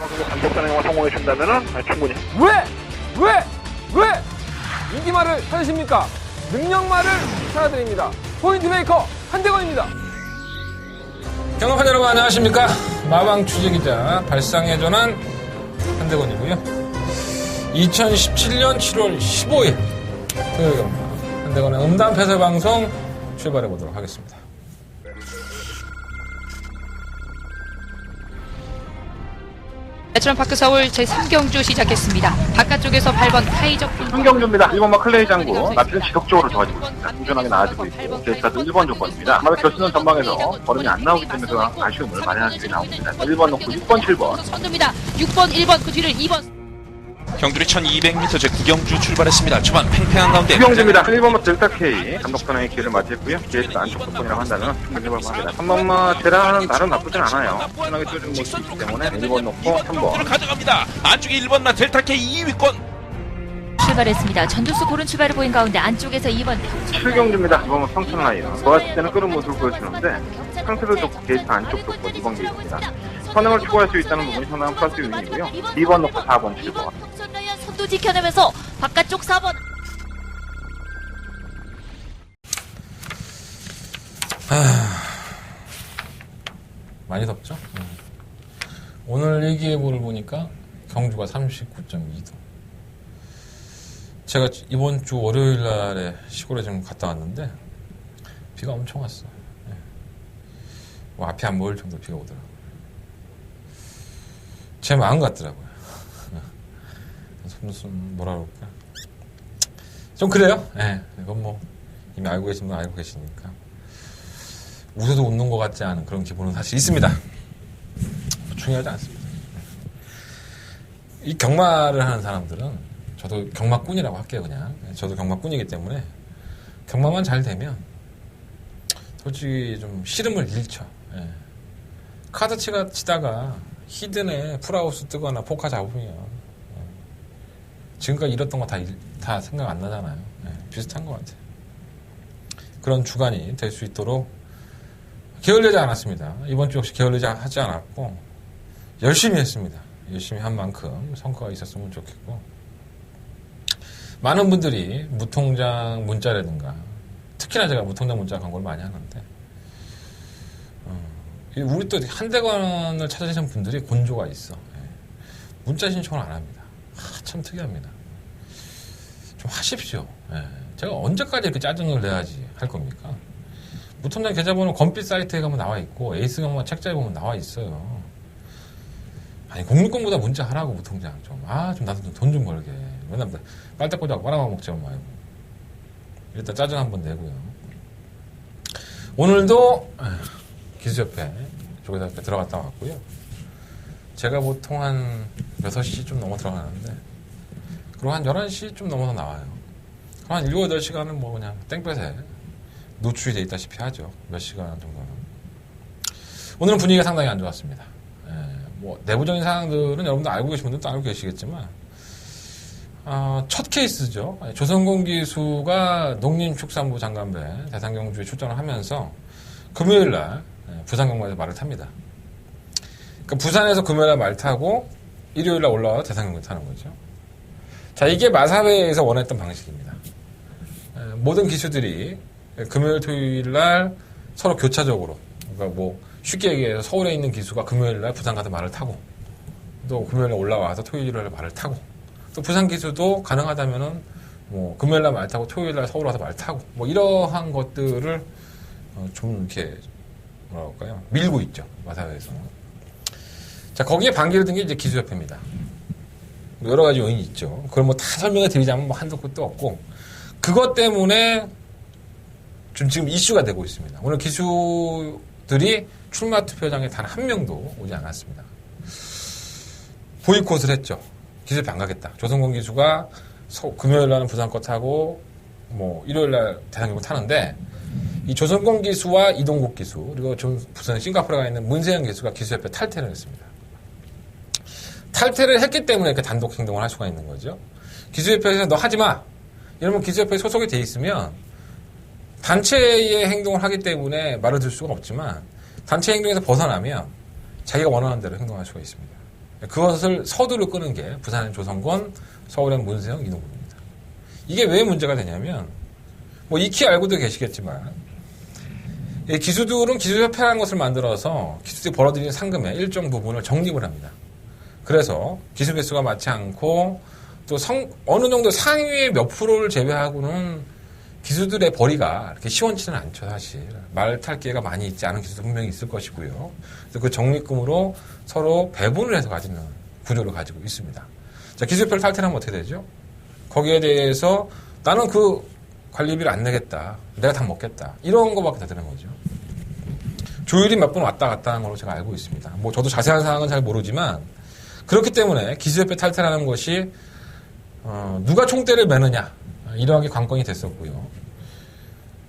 단독 선행만 성공해 준다면은 충분히. 왜 인기말을 찾으십니까? 능력말을 찾아드립니다. 포인트 메이커 한대건입니다. 경험파 여러분 안녕하십니까? 마방 취재기자 발상의 전환 한대건이고요. 2017년 7월 15일 토요일 경파 한대건의 음담패설 방송 출발해 보도록 하겠습니다. 애트런파크 서울 제3경주 시작했습니다. 바깥쪽에서 8번 카이적 3경주입니다. 1번마 클레이 장구 나피는 지속적으로 좋아지고 있습니다. 꾸준하게 나아지고 있고 데이터도 1번 조건입니다. 아마 결승전 전방에서 걸음이 안 나오기 때문에 아쉬움을 발현하는 게 나옵니다. 1번 놓고 6번, 7번 선두입니다. 6번, 1번 그 뒤를 2번. 경주리 1200m 제9경주 출발했습니다. 초반 팽팽한 가운데 2경주입니다. 1번마 델타 K 감독선행의 기회를 맞이했고요. 게이트 안쪽 조건이라고 한다면 충분히 해볼만합니다. 3번마 테라는 나름 나쁘진 않아요. 편하게 뚫는 모습이 있기 때문에 1번 놓고 3번 가져갑니다. 안쪽에 1번나 델타 K 2위권 출발했습니다. 전두수 고른 출발을 보인 가운데 안쪽에서 2번 7경주입니다. 2번은 평촌 라이너. 좋았을 때는 끄는 모습을 보여주는데 상태도 좋고 게이트 안쪽 좋고 2번 게이트입니다. 선행을 추구할 수 있다는 부분이 상당한 플러스 요인이고요. 2번 놓고 4번, 7번. 선두 지켜내면서 바깥쪽 4번. 많이 덥죠? 오늘 일기예보를 보니까 경주가 39.2도. 제가 이번 주 월요일 날에 시골에 좀 갔다 왔는데 비가 엄청 왔어요. 뭐 앞이 안 보일 정도 비가 오더라고요. 제 마음 같더라고요. 뭐라 그럴까. 좀 그래요. 이건 뭐 이미 알고 계신 분 알고 계시니까. 웃어도 웃는 것 같지 않은 그런 기분은 사실 있습니다. 중요하지 않습니다. 이 경마를 하는 사람들은 저도 경마꾼이라고 할게요, 그냥. 저도 경마꾼이기 때문에 경마만 잘 되면 솔직히 좀 씨름을 잃죠. 카드 치다가 히든에 풀하우스 뜨거나 포카 잡으면 지금까지 잃었던 거 다 생각 안 나잖아요. 비슷한 것 같아요. 그런 주간이 될 수 있도록 게을르지 않았습니다. 이번 주 역시 게을르지 하지 않았고 열심히 했습니다. 열심히 한 만큼 성과가 있었으면 좋겠고 많은 분들이 무통장 문자라든가 특히나 제가 무통장 문자 광고를 많이 하는데 우리 또 한대건을 찾으시는 분들이 곤조가 있어. 문자 신청을 안 합니다. 참 특이합니다. 좀 하십시오. 제가 언제까지 이렇게 짜증을 내야지 할 겁니까? 무통장 계좌번호 검빛 사이트에 가면 나와 있고 에이스 경마 책자에 보면 나와 있어요. 아니 공유권보다 문자 하라고 무통장 좀. 좀 나도 돈 좀 벌게. 맨날 빨대 꽂아고 빨아만 먹지 말고. 일단 짜증 한번 내고요. 오늘도 기수협회 조계사협회 들어갔다 왔고요. 제가 보통 한 6시 좀 넘어 들어가는데 그리고 한 11시 좀 넘어서 나와요. 한 7, 8시간은 뭐 그냥 땡볕에 노출이 돼 있다시피 하죠. 몇 시간 정도는. 오늘은 분위기가 상당히 안 좋았습니다. 뭐 내부적인 사항들은 여러분들 알고 계신 분들도 알고 계시겠지만 첫 케이스죠. 조선공 기수가 농림축산부 장관배 대상경주에 출전을 하면서 금요일날 부산경마에서 말을 탑니다. 그러니까 부산에서 금요일날 말 타고 일요일날 올라와서 대상경주 타는 거죠. 자, 이게 마사회에서 원했던 방식입니다. 모든 기수들이 금요일 토요일날 서로 교차적으로, 그러니까 뭐 쉽게 얘기해서 서울에 있는 기수가 금요일날 부산 가서 말을 타고 또 금요일날 올라와서 토요일날 말을 타고 또 부산 기수도 가능하다면은 뭐 금요일날 말 타고 토요일날 서울 와서 말 타고 뭐 이러한 것들을 좀 이렇게 뭐라 할까요? 밀고 있죠. 마사회에서. 자, 거기에 반기를 든 게 이제 기수협회입니다. 여러 가지 요인이 있죠. 그걸 뭐 다 설명해 드리자면 뭐 한도 끝도 없고 그것 때문에 좀 지금 이슈가 되고 있습니다. 오늘 기수들이 출마 투표장에 단 한 명도 오지 않았습니다. 보이콧을 했죠. 기수협회 안 가겠다. 조선공 기수가 금요일 날은 부산 거 타고 뭐 일요일 날 대상경을 타는데 이 조선공 기수와 이동국 기수 그리고 부산 싱가포르에 가 있는 문세영 기수가 기수협회 탈퇴를 했습니다. 탈퇴를 했기 때문에 이렇게 단독 행동을 할 수가 있는 거죠. 기수협회에서 너 하지 마. 이러면 기수협회에 소속이 돼 있으면 단체의 행동을 하기 때문에 말을 들 수가 없지만 단체 행동에서 벗어나면 자기가 원하는 대로 행동할 수가 있습니다. 그것을 서두를 끄는 게 부산의 조성권, 서울의 문세영, 이동국입니다. 이게 왜 문제가 되냐면 뭐 익히 알고도 계시겠지만 이 기수들은 기수협회라는 것을 만들어서 기수들이 벌어들이는 상금의 일정 부분을 적립을 합니다. 그래서 기수 개수가 많지 않고 또 어느 정도 상위의 몇 프로를 제외하고는 기수들의 벌이가 이렇게 시원치는 않죠, 사실. 말 탈 기회가 많이 있지 않은 기수도 분명히 있을 것이고요. 그래서 그 적립금으로 서로 배분을 해서 가지는 구조를 가지고 있습니다. 자, 기수협회를 탈퇴하면 어떻게 되죠? 거기에 대해서 나는 그 관리비를 안 내겠다. 내가 다 먹겠다. 이런 거밖에 다 되는 거죠. 조율이 몇 번 왔다 갔다 하는 걸로 제가 알고 있습니다. 뭐 저도 자세한 사항은 잘 모르지만 그렇기 때문에 기수협회 탈퇴라는 것이 누가 총대를 매느냐 이러하게 관건이 됐었고요.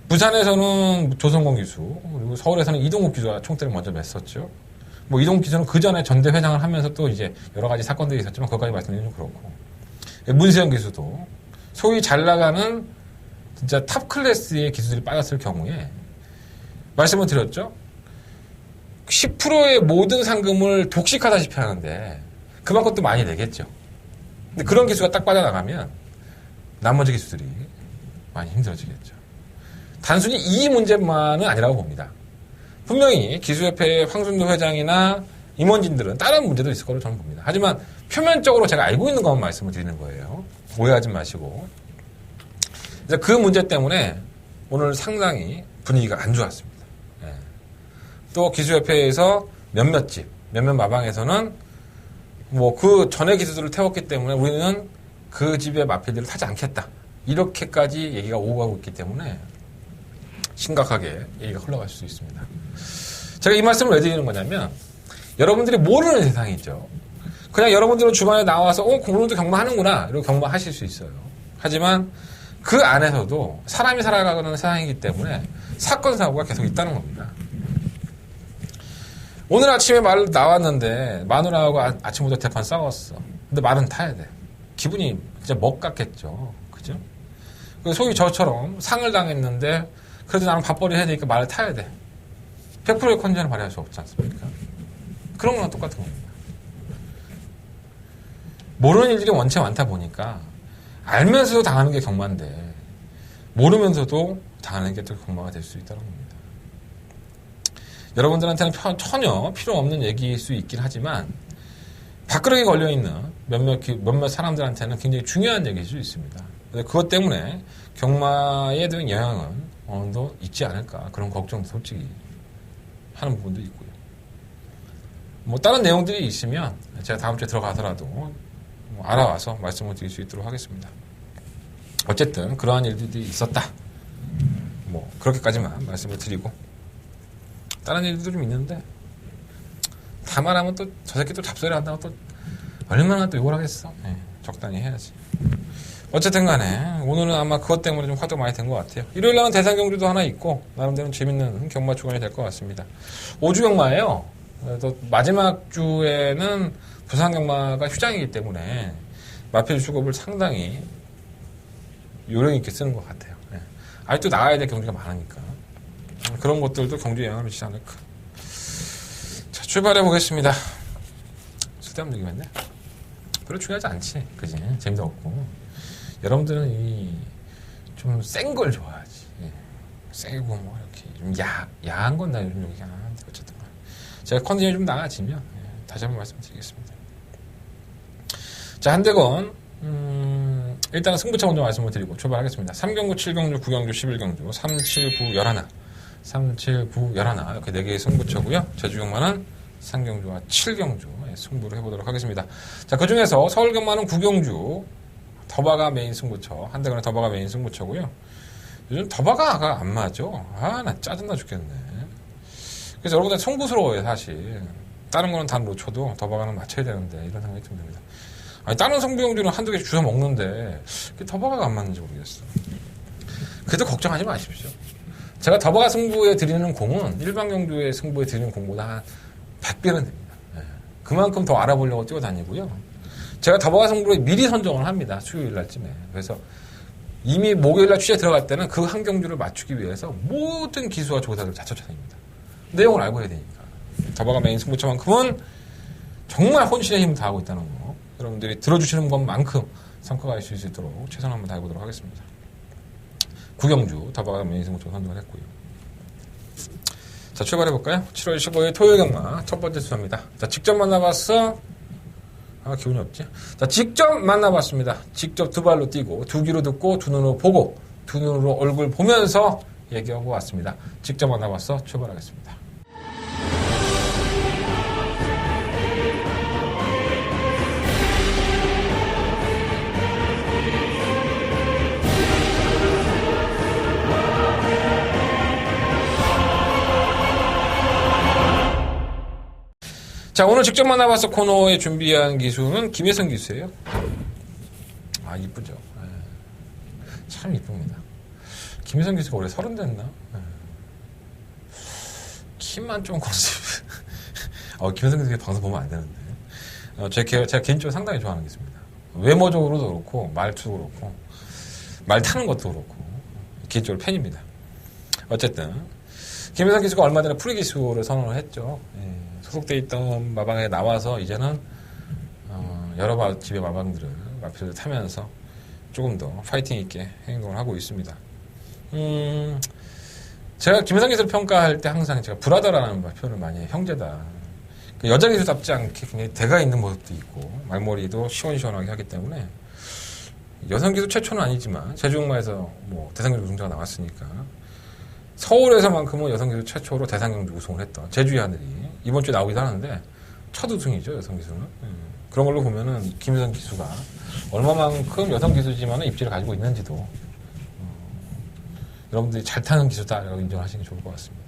부산에서는 조성권 기수 그리고 서울에서는 이동국 기수가 총대를 먼저 맸었죠. 뭐 이동국 기수는 그 전에 전대 회장을 하면서 또 이제 여러 가지 사건들이 있었지만 그것까지 말씀드리면 좀 그렇고 문세영 기수도 소위 잘 나가는 진짜 탑 클래스의 기수들이 빠졌을 경우에 말씀을 드렸죠. 10%의 모든 상금을 독식하다시피 하는데 그만큼 또 많이 내겠죠. 근데 그런 기수가 딱 빠져나가면 나머지 기수들이 많이 힘들어지겠죠. 단순히 이 문제만은 아니라고 봅니다. 분명히 기수협회의 황순도 회장이나 임원진들은 다른 문제도 있을 거로 저는 봅니다. 하지만 표면적으로 제가 알고 있는 것만 말씀을 드리는 거예요. 오해하지 마시고. 그 문제 때문에 오늘 상당히 분위기가 안 좋았습니다. 예. 또 기수협회에서 몇몇 마방에서는 뭐 그 전에 기수들을 태웠기 때문에 우리는 그 집의 마필들을 타지 않겠다. 이렇게까지 얘기가 오고 가고 있기 때문에 심각하게 얘기가 흘러갈 수 있습니다. 제가 이 말씀을 왜 드리는 거냐면 여러분들이 모르는 세상이죠. 그냥 여러분들은 주말에 나와서 오늘도 경마하는구나 이렇게 경마하실 수 있어요. 하지만 그 안에서도 사람이 살아가는 세상이기 때문에 사건 사고가 계속 있다는 겁니다. 오늘 아침에 말 나왔는데 마누라하고 아침부터 대판 싸웠어. 근데 말은 타야 돼. 기분이 진짜 먹같겠죠. 그죠? 소위 저처럼 상을 당했는데 그래도 나는 밥벌이 해야 되니까 말을 타야 돼. 100%의 컨디션을 발휘할 수 없지 않습니까? 그런 거랑 똑같은 겁니다. 모르는 일들이 원체 많다 보니까 알면서도 당하는 게 경마인데 모르면서도 당하는 게 또 경마가 될 수 있다는 겁니다. 여러분들한테는 전혀 필요 없는 얘기일 수 있긴 하지만 밥그릇에 걸려있는 몇몇 사람들한테는 굉장히 중요한 얘기일 수 있습니다. 그것 때문에 경마에 대한 영향은 어느 정도 있지 않을까 그런 걱정도 솔직히 하는 부분도 있고요. 뭐 다른 내용들이 있으면 제가 다음 주에 들어가더라도 알아와서 말씀을 드릴 수 있도록 하겠습니다. 어쨌든 그러한 일들이 있었다. 뭐 그렇게까지만 말씀을 드리고 다른 일들도 좀 있는데 다 말하면 또 저 새끼 또 잡소리 한다고 또 얼마나 또 욕을 하겠어. 네, 적당히 해야지. 어쨌든 간에 오늘은 아마 그것 때문에 좀 화두가 많이 된 것 같아요. 일요일날은 대상 경주도 하나 있고 나름대로 재밌는 경마 주간이 될 것 같습니다. 5주 경마예요. 또 마지막 주에는 부산 경마가 휴장이기 때문에 마필 수급을 상당히 요령 있게 쓰는 것 같아요. 네. 아직도 나가야 될 경주가 많으니까 그런 것들도 경주에 영향을 미치지 않을까. 자, 출발해 보겠습니다. 쓸데없는 얘기만 했네. 별로 중요하지 않지. 그지? 재미도 없고. 여러분들은 좀 센 걸 좋아하지. 예. 세고 뭐 이렇게 좀 야한 건 나 요즘 얘기 안 하는데 어쨌든 제가 컨디션이 좀 나아지면 예, 다시 한번 말씀드리겠습니다. 자, 한대건 일단은 승부처 먼저 말씀을 드리고 출발하겠습니다. 3경주, 7경주, 9경주, 11경주, 3, 7, 9, 11 3, 7, 9, 11 이렇게 4개의 승부처고요. 제주경마는 3경주와 7경주 승부를 해보도록 하겠습니다. 자, 그 중에서 서울경마는 9경주 더바가 메인 승부처, 한대건의 더바가 메인 승부처고요. 요즘 더바가 안 맞아. 나 짜증나 죽겠네. 그래서 여러분들 송구스러워요, 사실. 다른 거는 다 놓쳐도 더바가는 맞춰야 되는데 이런 생각이 좀 듭니다. 아니, 다른 승부경주는 한두 개씩 주워 먹는데 더바가 안 맞는지 모르겠어. 그래도 걱정하지 마십시오. 제가 더바가 승부에 드리는 공은 일반 경주의 승부에 드리는 공보다 한 100배는 됩니다. 네. 그만큼 더 알아보려고 뛰어다니고요. 제가 더바가 승부를 미리 선정을 합니다. 수요일 날쯤에. 그래서 이미 목요일 날 취재 들어갈 때는 그 한 경주를 맞추기 위해서 모든 기수와 조사를 자처자입니다. 내용을 알고 해야 되니까. 더바가 메인 승부처만큼은 정말 혼신의 힘을 다하고 있다는 거. 여러분들이 들어주시는 것만큼 성과가 있을 수 있도록 최선을 한번 다해보도록 하겠습니다. 구경주 더바가 매니승부처 선정을 했고요. 자, 출발해볼까요? 7월 15일 토요일 경마 첫 번째 수입니다. 자, 직접 만나봤어. 기운이 없지? 자, 직접 만나봤습니다. 직접 두 발로 뛰고, 두 귀로 듣고, 두 눈으로 보고, 두 눈으로 얼굴 보면서 얘기하고 왔습니다. 직접 만나봤어. 출발하겠습니다. 자, 오늘 직접 만나봤어 코너에 준비한 기수는 김혜성 기수예요. 이쁘죠. 참 이쁩니다. 김혜성 기수가 올해 30 됐나? 키만 좀 컸어요. 김혜성 기수 방송 보면 안 되는데. 제가 개인적으로 상당히 좋아하는 기수입니다. 외모적으로도 그렇고, 말투도 그렇고, 말 타는 것도 그렇고, 개인적으로 팬입니다. 어쨌든, 김혜성 기수가 얼마 전에 프리 기수를 선언을 했죠. 소속돼 있던 마방에 나와서 이제는 여러 집의 마방들을 마필을 타면서 조금 더 파이팅 있게 행동을 하고 있습니다. 제가 김혜성 기수를 평가할 때 항상 제가 브라더라는 표현을 많이 해요. 형제다. 여자 기수답지 않게 굉장히 대가 있는 모습도 있고 말머리도 시원시원하게 하기 때문에 여성 기수 최초는 아니지만 제주용마에서 대상경주 우승자가 나왔으니까 서울에서만큼은 여성 기수 최초로 대상경주 우승을 했던 제주의 하늘이 이번 주에 나오기도 하는데 첫 우승이죠, 여성 기수는. 그런 걸로 보면은 김혜성 기수가 얼마만큼 여성 기수지만은 입지를 가지고 있는지도 여러분들이 잘 타는 기수다라고 인정하시는 게 좋을 것 같습니다.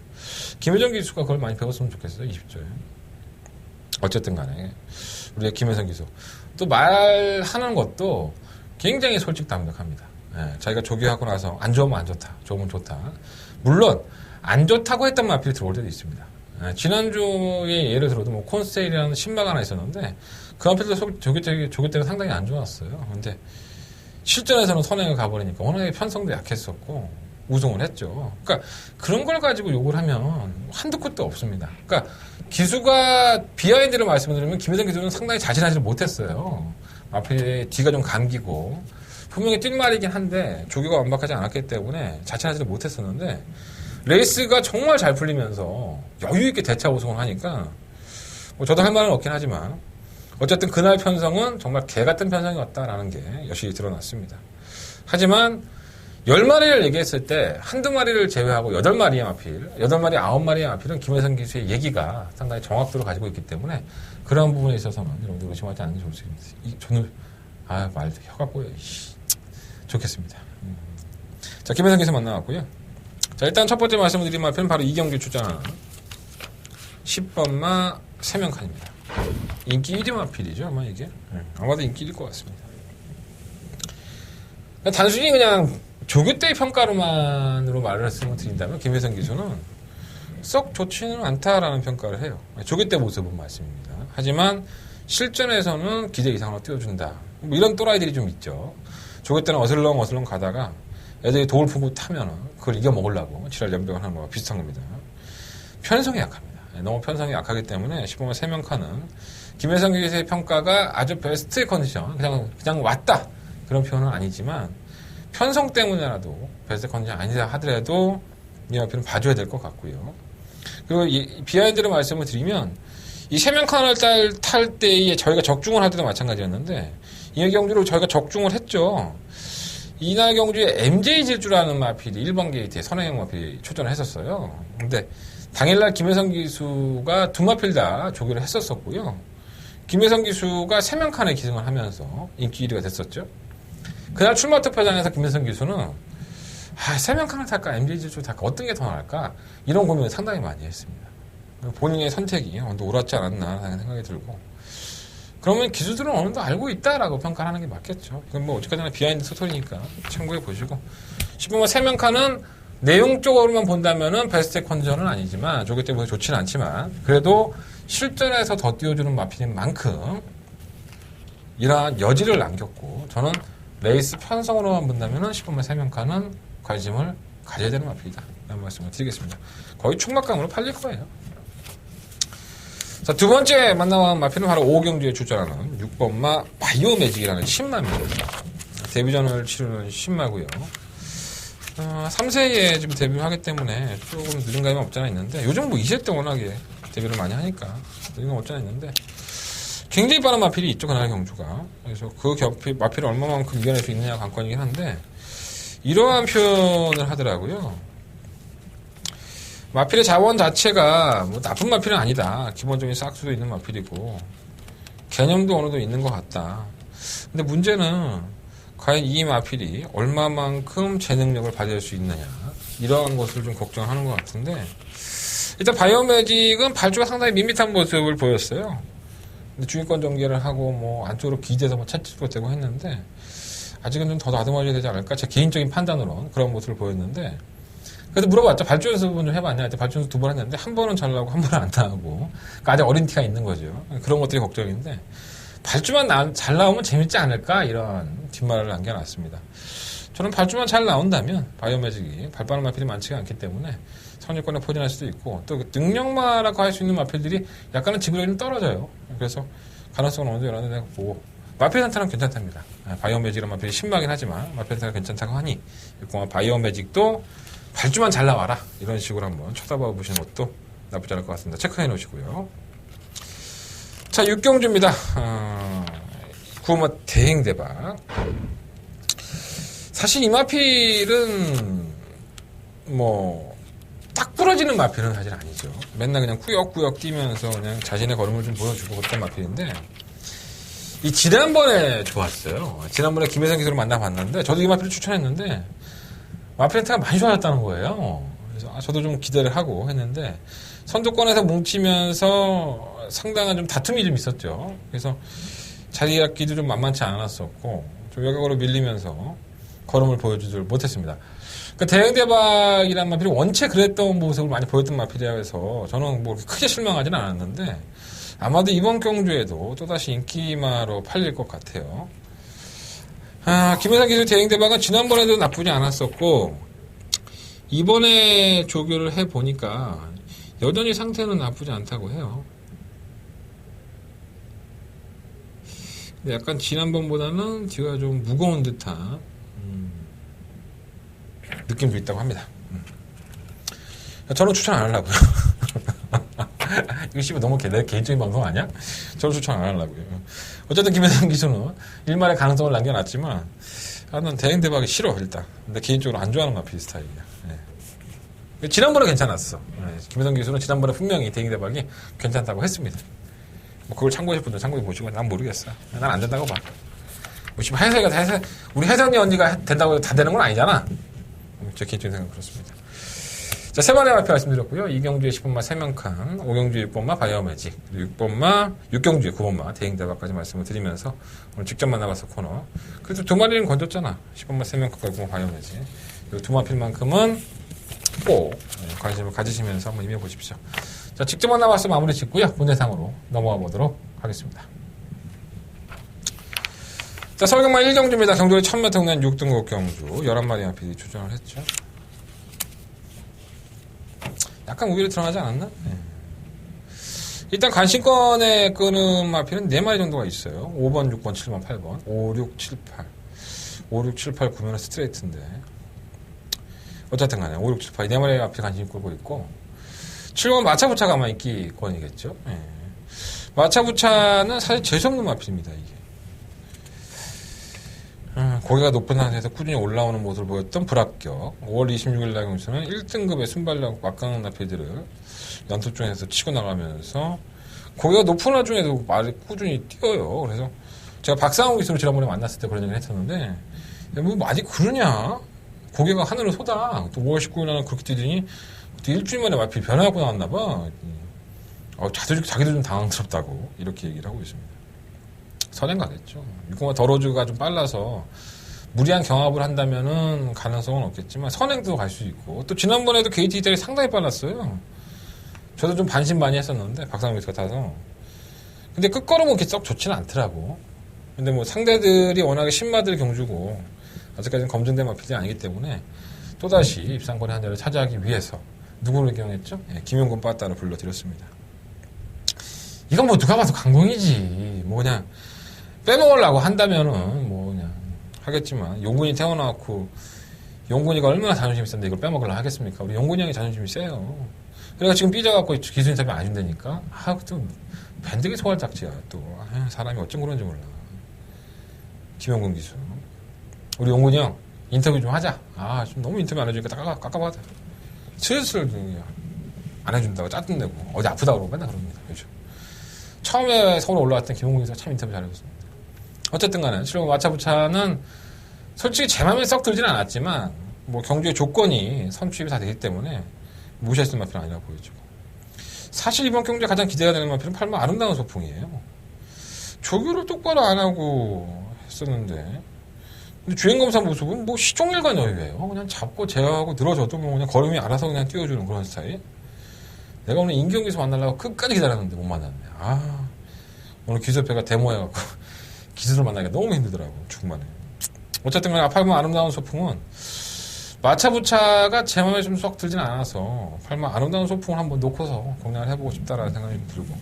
김혜정 기수가 그걸 많이 배웠으면 좋겠어요, 20조에. 어쨌든 간에 우리의 김혜성 기수 또 말하는 것도 굉장히 솔직담백합니다. 자기가 조교하고 나서 안 좋으면 안 좋다, 좋으면 좋다. 물론 안 좋다고 했던 마필이 들어올 때도 있습니다. 지난주에 예를 들어도 콘세일이라는 신마가 하나 있었는데 그 마필도 조교 때가 상당히 안 좋았어요. 근데 실전에서는 선행을 가버리니까 워낙에 편성도 약했었고 우승을 했죠. 그러니까 그런 걸 가지고 욕을 하면 한두 끝도 없습니다. 그러니까 기수가 비하인드를 말씀드리면 김혜정 기수는 상당히 자신하지를 못했어요. 마필의 뒤가 좀 감기고 분명히 뛸말이긴 한데 조교가 완벽하지 않았기 때문에 자신하지를 못했었는데 레이스가 정말 잘 풀리면서 여유있게 대차 우승을 하니까 저도 할 말은 없긴 하지만 어쨌든 그날 편성은 정말 개같은 편성이었다라는 게 여실히 드러났습니다. 하지만 10마리를 얘기했을 때 한두 마리를 제외하고 8마리의 마필, 8마리, 9마리의 마필은 김혜성 기수의 얘기가 상당히 정확도를 가지고 있기 때문에 그런 부분에 있어서는 여러분들 의심하지 않는 게 좋을 수 있습니다. 저는 말 혀가 꼬여. 좋겠습니다. 자, 김혜성 기수 만나왔고요. 자, 일단 첫 번째 말씀을 드린 마필은 바로 이경주 출전하는 10번마 세명칸입니다. 인기 1위 마필이죠, 아마 이게. 아마도 인기 1위일 것 같습니다. 단순히 그냥 조교 때의 평가로만으로 말을 드린다면 김혜성 기수는 썩 좋지는 않다라는 평가를 해요. 조교 때 모습은 말씀입니다. 하지만 실전에서는 기대 이상으로 띄워준다. 이런 또라이들이 좀 있죠. 조교 때는 어슬렁 가다가 애들이 돌 보고 타면은 그걸 이겨먹으려고 지랄 연병을 하는 거와 비슷한 겁니다. 편성이 약합니다. 너무 편성이 약하기 때문에 10번마 3명칸은 김혜성 기수의 평가가 아주 베스트 컨디션, 그냥 왔다. 그런 표현은 아니지만 편성 때문에라도 베스트 컨디션 아니다 하더라도 이 마필은 봐줘야 될 것 같고요. 그리고 이 비하인드로 말씀을 드리면 이 3명칸을 탈 때에 저희가 적중을 할 때도 마찬가지였는데 이경주로 저희가 적중을 했죠. 이날 경주에 MJ 질주라는 마필이 1번 게이트에 선행형 마필이 출전을 했었어요. 근데 당일날 김혜성 기수가 두 마필 다 조교를 했었었고요. 김혜성 기수가 3명칸에 기승을 하면서 인기 1위가 됐었죠. 그날 출마 투표장에서 김혜성 기수는 3명칸을 탈까 MJ 질주를 탈까 어떤 게 더 나을까 이런 고민을 상당히 많이 했습니다. 본인의 선택이 옳았지 않았나 하는 생각이 들고 그러면 기수들은 어느 정도 알고 있다라고 평가를 하는 게 맞겠죠. 그건 어쨌거나 비하인드 스토리니까 참고해 보시고 10번마 3명칸은 내용적으로만 본다면은 베스트 컨디션은 아니지만 조교 때문에 좋지는 않지만 그래도 실전에서 더 띄워주는 마필인 만큼 이러한 여지를 남겼고 저는 레이스 편성으로만 본다면은 10번마 3명칸은 관심을 가져야 되는 마필이다 라는 말씀을 드리겠습니다. 거의 총각감으로 팔릴 거예요. 자, 두 번째 만나본 마필은 바로 5경주에 출전하는 6번마 바이오매직이라는 신마입니다. 데뷔전을 치르는 신마고요. 3세에 지금 데뷔를 하기 때문에 조금 느린 감이 없잖아 있는데, 요즘 뭐 2세 때 워낙에 데뷔를 많이 하니까 느린 감 없잖아 있는데, 굉장히 빠른 마필이 있죠, 그날 경주가. 그래서 그 마필을 얼마만큼 이겨낼 수 있느냐가 관건이긴 한데, 이러한 표현을 하더라고요. 마필의 자원 자체가 뭐 나쁜 마필은 아니다. 기본적인 싹수도 있는 마필이고, 개념도 어느 정도 있는 것 같다. 근데 문제는 과연 이 마필이 얼마만큼 제 능력을 발휘할 수 있느냐, 이러한 것을 좀 걱정하는 것 같은데, 일단 바이오매직은 발주가 상당히 밋밋한 모습을 보였어요. 근데 중위권 전개를 하고 뭐 안쪽으로 기대서 뭐 채찍도 되고 했는데, 아직은 좀 더 다듬어져야 되지 않을까, 제 개인적인 판단으로는 그런 모습을 보였는데, 그래서 물어봤죠. 발주 연습은 좀 해봤냐? 발주 연습 2번 했는데 한 번은 잘 나오고 한 번은 안 나오고, 그러니까 아직 어린 티가 있는 거죠. 그런 것들이 걱정인데, 발주만 잘 나오면 재밌지 않을까, 이런 뒷말을 남겨놨습니다. 저는 발주만 잘 나온다면 바이오매직이 발빠른 마필이 많지가 않기 때문에 선유권에 포진할 수도 있고, 또 능력마라고 할 수 있는 마필들이 약간은 지구력이 좀 떨어져요. 그래서 가능성은 어느 정도 열었는데 내가 보고, 마필 산타는 괜찮답니다. 바이오매직이라는 마필이 신마긴 하지만 마필 산타가 괜찮다고 하니, 바이오매직도 발주만 잘 나와라, 이런 식으로 한번 쳐다봐 보시는 것도 나쁘지 않을 것 같습니다. 체크해 놓으시고요. 자, 6경주입니다. 9번마 대행대박. 사실 이 마필은 뭐 딱 부러지는 마필은 사실 아니죠. 맨날 그냥 꾸역꾸역 뛰면서 그냥 자신의 걸음을 좀 보여주고 그랬던 마필인데, 이 지난번에 좋았어요. 지난번에 김혜성 기수를 만나봤는데, 저도 이 마필을 추천했는데 마필한테가 많이 좋아졌다는 거예요. 그래서 저도 좀 기대를 하고 했는데, 선두권에서 뭉치면서 상당한 좀 다툼이 좀 있었죠. 그래서 자리 잡기도 좀 만만치 않았었고, 좀 외곽으로 밀리면서 걸음을 보여주질 못했습니다. 그러니까 대행대박이라는 마필이 원체 그랬던 모습을 많이 보였던 마필이라 해서 저는 뭐 크게 실망하지는 않았는데, 아마도 이번 경주에도 또다시 인기마로 팔릴 것 같아요. 김혜상 기수 대행대박은 지난번에도 나쁘지 않았었고, 이번에 조교를 해보니까 여전히 상태는 나쁘지 않다고 해요. 근데 약간 지난번보다는 뒤가 좀 무거운 듯한 느낌도 있다고 합니다. 저는 추천 안 하려고요. 이거 씨발 너무 내 개인적인 방송 아니야? 저는 추천 안 하려고요. 어쨌든 김혜상 기수는 일말의 가능성을 남겨놨지만, 난 대행대박이 싫어 일단. 근데 개인적으로 안 좋아하는 마필 스타일이야. 네. 지난번에 괜찮았어. 네. 김혜상 기수는 지난번에 분명히 대행대박이 괜찮다고 했습니다. 뭐 그걸 참고하실 분들 참고해 보시고, 난 모르겠어. 난 안 된다고 봐. 뭐 지금 우리 혜선이 언니가 된다고 다 되는 건 아니잖아. 제 개인적인 생각은 그렇습니다. 자, 세 번의 마필 말씀드렸고요. 2경주에 10번마 3명칸, 5경주에 6번마 바이오매직, 그리고 6경주에 9번마 대행대박까지 말씀을 드리면서 오늘 직접 만나봤어 코너. 그래도 두 마리는 건졌잖아. 10번마 3명칸과 6번마 바이오매직. 이 두 마필만큼은 꼭 관심을 가지시면서 한번 임해보십시오. 자, 직접 만나봤어 마무리 짓고요. 본대상으로 넘어가 보도록 하겠습니다. 자, 서울경마 1경주입니다. 경주에 1000m 국내 6등급 경주 11마리 마필이 출전을 했죠. 약간 우위로 들어가지 않았나? 네. 일단 관심권에 끄는 마필은 4마리 정도가 있어요. 5번, 6번, 7번, 8번. 5, 6, 7, 8. 5, 6, 7, 8 9면은 스트레이트인데. 어쨌든 간에 5, 6, 7, 8 4마리 마필 관심 끌고 있고, 7번 마차부차가 아마 인기권이겠죠. 네. 마차부차는 사실 재수없는 마필입니다, 이게. 고개가 높은 상태에서 꾸준히 올라오는 모습을 보였던 불합격. 5월 26일 날 경주는 1등급의 순발력 막강한 나필들을 연투 중에서 치고 나가면서 고개가 높은 와중에도 말이 꾸준히 뛰어요. 그래서 제가 박상호 기수를 지난번에 만났을 때 그런 얘기를 했었는데, 뭐 아직 그러냐? 고개가 하늘을 쏟아. 또 5월 19일 날은 그렇게 뛰더니 또 일주일 만에 마필 변화하고 나왔나봐. 자기도 좀 당황스럽다고 이렇게 얘기를 하고 있습니다. 선행 가겠죠. 6번마 더로즈가 좀 빨라서 무리한 경합을 한다면은 가능성은 없겠지만 선행도 갈 수 있고, 또 지난번에도 게이트 이탈이 상당히 빨랐어요. 저도 좀 반신반의 했었는데 박상호 기수가 타서. 근데 끝걸음은 그렇게 썩 좋지는 않더라고. 근데 뭐 상대들이 워낙에 신마들 경주고 아직까지는 검증된 마필이 아니기 때문에 또다시 입상권의 한 자리를 차지하기 위해서 누구를 경했죠? 예, 김용근 빠따를 불러드렸습니다. 이건 뭐 누가 봐도 강공이지. 뭐 그냥 빼먹으려고 한다면은 뭐 그냥 하겠지만 용군이 태어나고 용군이가 얼마나 자존심이 센데 이걸 빼먹으려고 하겠습니까? 우리 용군이 형이 자존심이 세요. 그래가 지금 삐져갖고 기술 인터뷰 안 해준다니까? 또 밴드기 소활딱지야 또. 사람이 어쩜 그런지 몰라. 김용군 기수. 우리 용군이 형 인터뷰 좀 하자. 좀 너무 인터뷰 안 해주니까 깝깝하다. 슬슬 안 해준다고 짜증내고 어디 아프다고 그러고 맨날 그럽니다. 요즘. 처음에 서울 올라왔던 김용군 기수가 참 인터뷰 잘해줬습니다. 어쨌든 간에 실로 마차부차는 솔직히 제 맘에 썩 들지는 않았지만 뭐 경주의 조건이 선취입이 다 되기 때문에 무시할 수 있는 마필은 아니라고 보여지고, 사실 이번 경주에 가장 기대가 되는 마필은 8번 아름다운 소풍이에요. 조교를 똑바로 안 하고 했었는데 근데 주행검사 모습은 뭐 시종일관 여유예요. 그냥 잡고 제어하고 늘어져도 뭐 그냥 걸음이 알아서 그냥 띄워주는 그런 스타일. 내가 오늘 임경기수 만나려고 끝까지 기다렸는데 못 만났네. 오늘 기수협회가 데모해갖고 기수를 만나기가 너무 힘들더라고. 중반에. 어쨌든 간에 8번 아름다운 소풍은 마차부차가 제 마음에 좀 썩 들진 않아서 8번 아름다운 소풍을 한번 놓고서 공략을 해보고 싶다라는 생각이 들고,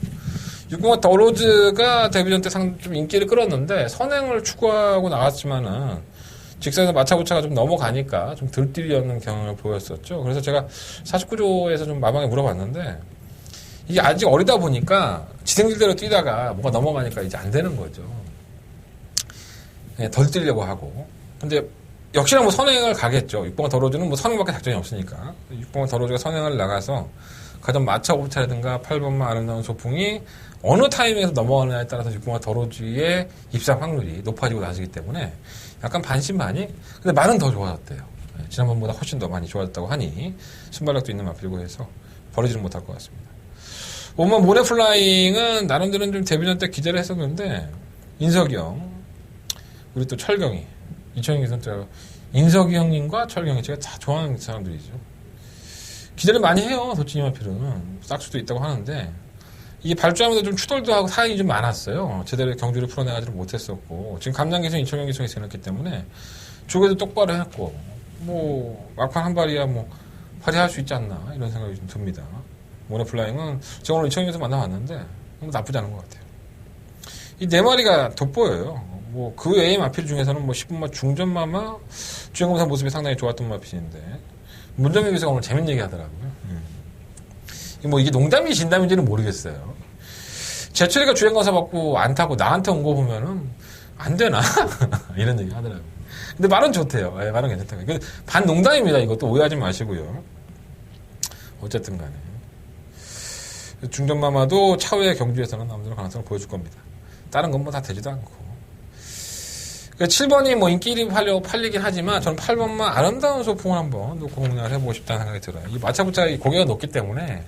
6번가 더로즈가 데뷔전 때 좀 인기를 끌었는데 선행을 추구하고 나왔지만은 직선에서 마차부차가 좀 넘어가니까 좀 들뜨리였는 경향을 보였었죠. 그래서 제가 49조에서 좀 마방에 물어봤는데 이게 아직 어리다 보니까 지생질대로 뛰다가 뭐가 넘어가니까 이제 안 되는 거죠. 덜 뛰려고 하고. 근데 역시나 뭐 선행을 가겠죠. 6번가 더로즈는 뭐 선행밖에 작전이 없으니까. 6번가 더로즈가 선행을 나가서 가장 마차부차라든가 8번만 아름다운 소풍이 어느 타이밍에서 넘어가느냐에 따라서 6번가 더로즈의 입상 확률이 높아지고 낮아지기 때문에 약간 반신반의. 근데 말은 더 좋아졌대요. 지난번보다 훨씬 더 많이 좋아졌다고 하니 순발력도 있는 마필고 해서 버리지는 못할 것 같습니다. 5번 모래플라잉은 나름대로는 좀 데뷔전 때 기대를 했었는데 인석이 형, 우리 또 철경이, 이천희 선수가 인석이 형님과 철경이 제가 다 좋아하는 사람들이죠. 기대를 많이 해요. 도치니 마필은 싹수도 있다고 하는데 이게 발주하면서 좀 추돌도 하고 사연이 좀 많았어요. 제대로 경주를 풀어내가지를 못했었고, 지금 감장기성, 인천경 기성이 생겼기 때문에 조개도 똑바로 했고, 뭐 막판 한 발이야 뭐 발휘할 수 있지 않나 이런 생각이 좀 듭니다. 모래플라잉은 제가 오늘 인천경에서 만나봤는데 나쁘지 않은 것 같아요. 이 네 마리가 돋보여요. 뭐 그 외의 마필 중에서는 뭐 10분마 중전마마 주행검사 모습이 상당히 좋았던 마필인데 문정민 기수가 오늘 재밌는 얘기 하더라고요. 뭐 이게 농담인지 진담인지는 모르겠어요. 제철이가 주행검사 받고 안 타고 나한테 온 거 보면은 안 되나? 이런 얘기 하더라고요. 근데 말은 좋대요. 말은 괜찮다고. 반 농담입니다. 이것도 오해하지 마시고요. 어쨌든 간에 중전마마도 차후의 경주에서는 남들은 가능성을 보여줄 겁니다. 다른 건 뭐 다 되지도 않고. 7번이 뭐 인기 1위 팔리긴 하지만 저는 8번만 아름다운 소풍을 한번 놓고 공략을 해보고 싶다는 생각이 들어요. 이 마차부차 고개가 높기 때문에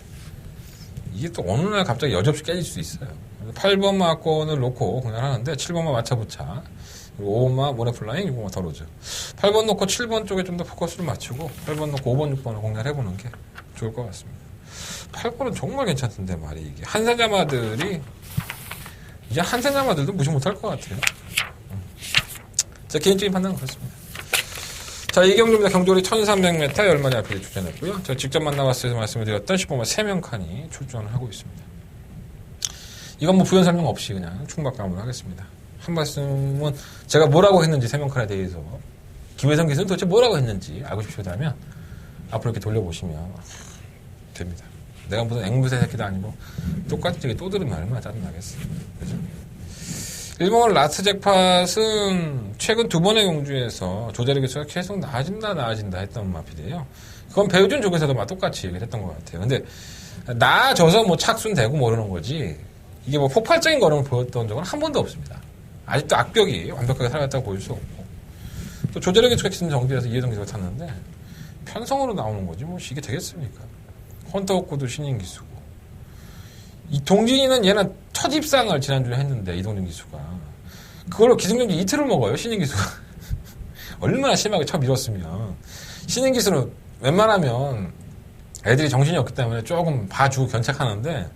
이게 또 어느 날 갑자기 여지없이 깨질 수 있어요. 8번 마권을 놓고 공략을 하는데 7번만 마차부차, 그리고 5번만 모래플라잉, 6번만 더로즈. 8번 놓고 7번 쪽에 좀 더 포커스를 맞추고 8번 놓고 5번, 6번을 공략을 해보는 게 좋을 것 같습니다. 8번은 정말 괜찮던데 말이 이게 한세자마들이 이제 한세자마들도 무시 못할 것 같아요. 제 개인적인 판단은 그렇습니다. 자, 이 경주입니다. 경주리 1300m 10마리 앞에 출전했고요. 제가 직접 만나봤을 때 말씀을 드렸던 10번만 3명 칸이 출전을 하고 있습니다. 이건 뭐 부연 설명 없이 그냥 충박감으로 하겠습니다. 한 말씀은 제가 뭐라고 했는지 3명 칸에 대해서 김혜성 기수는 도대체 뭐라고 했는지 알고 싶으시다면 앞으로 이렇게 돌려보시면 됩니다. 내가 무슨 앵무새 새끼도 아니고 똑같이 저기 또 들으면 얼마나 짜증나겠어. 그죠? 1번 라스트 잭팟은 최근 2번의 경주에서 조재력 기수가 계속 나아진다 했던 마필이에요. 그건 배우준 쪽에서도 막 똑같이 얘기를 했던 것 같아요. 근데 나아져서 뭐 착순 되고 모르는 거지 이게 뭐 폭발적인 걸음을 보였던 적은 한 번도 없습니다. 아직도 악벽이 완벽하게 살아갔다고 보일 수 없고, 또 조재력 기수가 치는 정지에서 이혜정 기수가 탔는데 편성으로 나오는 거지 뭐 이게 되겠습니까? 헌터호크도 신인 기수고, 이 동진이는 얘는 첫 입상을 지난주에 했는데 이동진 기수가 그걸로 기승전지 이틀을 먹어요. 신인 기수가 얼마나 심하게 쳐 밀었으면. 신인 기수는 웬만하면 애들이 정신이 없기 때문에 조금 봐주고 견착하는데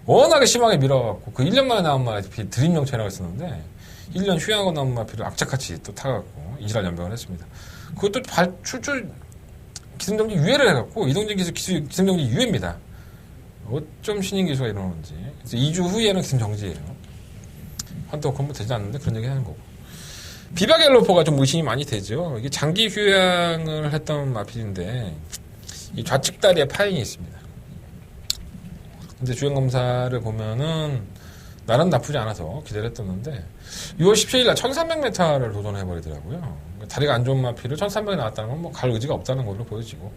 워낙에 심하게 밀어갖고 그 1년 만에 나온 마필 드림용체라고 했었는데 1년 휴양하고 나온 마필을 악착같이 또 타갖고 이지랄 연병을 했습니다. 그것도 출줄 기승전지 유예를 해갖고 이동진 기수 기승전지 유예입니다. 어쩜 신인 기수가 이러는지. 그래서 2주 후에는 기승 정지예요. 환도 건물 되지 않는데 그런 얘기 하는 거고. 비바갤로퍼가 좀 의심이 많이 되죠. 이게 장기 휴양을 했던 마필인데 이 좌측 다리에 파인이 있습니다. 근데 주행 검사를 보면은 나름 나쁘지 않아서 기대를 했었는데 6월 17일 날 1300m를 도전해 버리더라고요. 다리가 안 좋은 마필을 1300에 나왔다는 건 뭐 갈 의지가 없다는 걸로 보여지고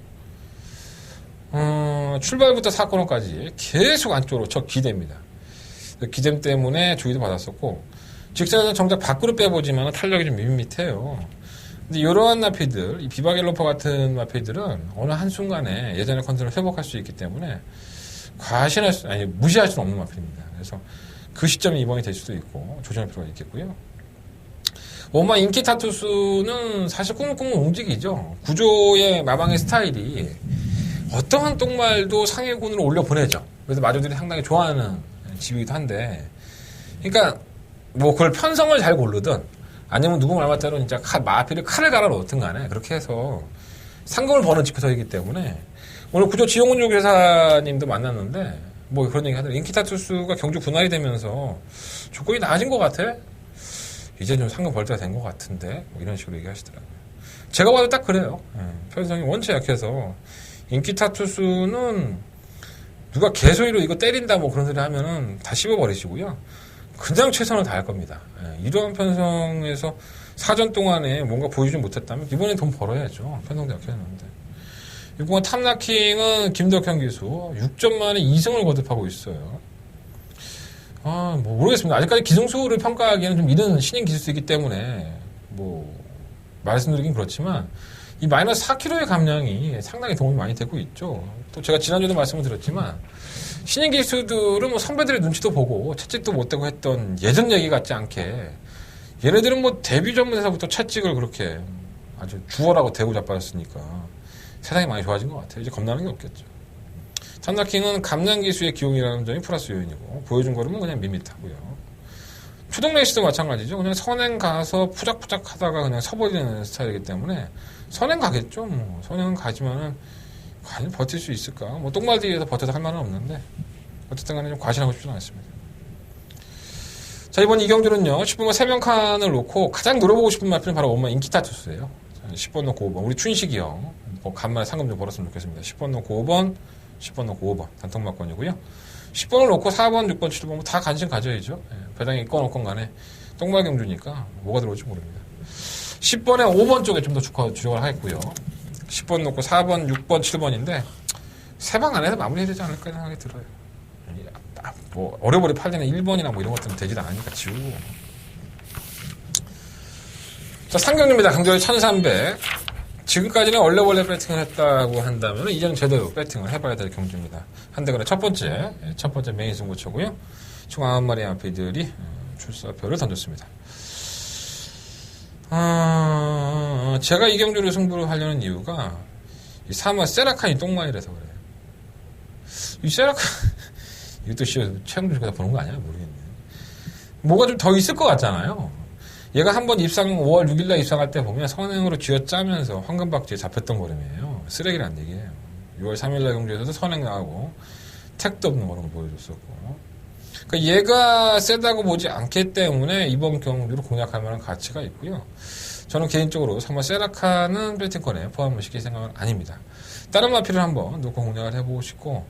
출발부터 사코너까지 계속 안쪽으로 저 기대입니다. 기댐 때문에 주의도 받았었고 직선에서 정작 밖으로 빼보지만 탄력이 좀 밋밋해요. 근데 이러한 마필들, 이 비바갤로퍼 같은 마필들은 어느 한순간에 예전의 컨디션을 회복할 수 있기 때문에 무시할 수는 없는 마필입니다. 그래서 그 시점이 이번이 될 수도 있고 조심할 필요가 있겠고요. 원마 인기타 투수는 사실 꽁꽁 움직이죠. 구조의 마방의 스타일이 어떠한 똥말도 상위군으로 올려보내죠. 그래서 마저들이 상당히 좋아하는 집이기도 한데 그러니까 뭐 그걸 편성을 잘 고르든 아니면 누구 말 맞다로 진짜 마필을 칼을 갈아 넣든 간에 그렇게 해서 상금을 버는 지표서이기 때문에 오늘 구조 지용훈 회사님도 만났는데 뭐 그런 얘기 하더라고요. 인기타 투수가 경주 분할이 되면서 조건이 나아진 것 같아. 이제 좀 상금 벌 때가 된 것 같은데 뭐 이런 식으로 얘기하시더라고요. 제가 봐도 딱 그래요. 편성이 원체 약해서 인기타 투수는 누가 개소리로 이거 때린다 뭐 그런 소리 하면은 다 씹어버리시고요. 그냥 최선을 다할 겁니다. 이러한 편성에서 사전 동안에 뭔가 보여주지 못했다면 이번엔 돈 벌어야죠. 편성도 약했는데. 이번 탑라킹은 김덕현 기수 6점 만에 2승을 거듭하고 있어요. 뭐 모르겠습니다. 아직까지 기승수를 평가하기에는 좀 이른 신인 기수이기 때문에 뭐 말씀드리긴 그렇지만 이 마이너스 4kg의 감량이 상당히 도움이 많이 되고 있죠. 또 제가 지난주에도 말씀을 드렸지만 신인 기수들은 뭐 선배들의 눈치도 보고 채찍도 못 대고 했던 예전 얘기 같지 않게 얘네들은 뭐 데뷔 전부터부터 채찍을 그렇게 아주 주워라고 대고 자빠졌으니까 세상이 많이 좋아진 것 같아요. 이제 겁나는 게 없겠죠. 탐나킹은 감량 기수의 기용이라는 점이 플러스 요인이고 보여준 거는 그냥 밋밋하고요. 추동 레이스도 마찬가지죠. 그냥 선행 가서 푸작푸작 하다가 그냥 서버리는 스타일이기 때문에 선행 가겠죠. 뭐 선행은 가지만은 과연 버틸 수 있을까? 뭐 똥말디에서 버텨서 할 말은 없는데 어쨌든 간에 좀 과신하고 싶지는 않습니다. 자, 이번 이경주는요 10번과 3명 칸을 놓고 가장 노려보고 싶은 마필은 바로 원마 인기타 투수예요. 10번 놓고 5번 우리 춘식이 형 뭐 간만에 상금 좀 벌었으면 좋겠습니다. 10번 놓고 5번 10번 놓고 5번 단통막권이고요. 10번을 놓고 4번 6번 7번 다 관심 가져야죠. 배당이 있건 없건 간에 똥말 경주니까 뭐가 들어올지 모릅니다. 10번에 5번 쪽에 좀 더 주력을 하겠고요. 10번 놓고 4번 6번 7번인데 3방 안에서 마무리해야 되지 않을까 생각이 들어요. 뭐 어려버리 팔리는 1번이나 뭐 이런 것들은 되지도 않으니까 지우고. 자, 상경주입니다. 강조율 1300. 지금까지는 원래 배팅을 했다고 한다면 이제는 제대로 배팅을 해봐야 될 경주입니다. 한대건의 첫 번째 메인 승부처고요. 총 9마리의 마필들이 출사표를 던졌습니다. 제가 이 경주를 승부를 하려는 이유가 이 3화 세라칸이 똥마이라서 그래요. 이 세라칸 이것도 최영준 씨가 보는 거 아니야? 모르겠네. 뭐가 좀 더 있을 것 같잖아요. 얘가 한번 5월 6일날 입상할 때 보면 선행으로 쥐어짜면서 황금박쥐에 잡혔던 거름이에요. 쓰레기란 얘기예요. 6월 3일날 경주에서도 선행 나가고 택도 없는 거름을 보여줬었고. 그러니까 얘가 세다고 보지 않기 때문에 이번 경주로 공략할 만한 가치가 있고요. 저는 개인적으로 정말 세라카는 배팅권에 포함을 시킬 생각은 아닙니다. 다른 마필을 한번 놓고 공략을 해보고 싶고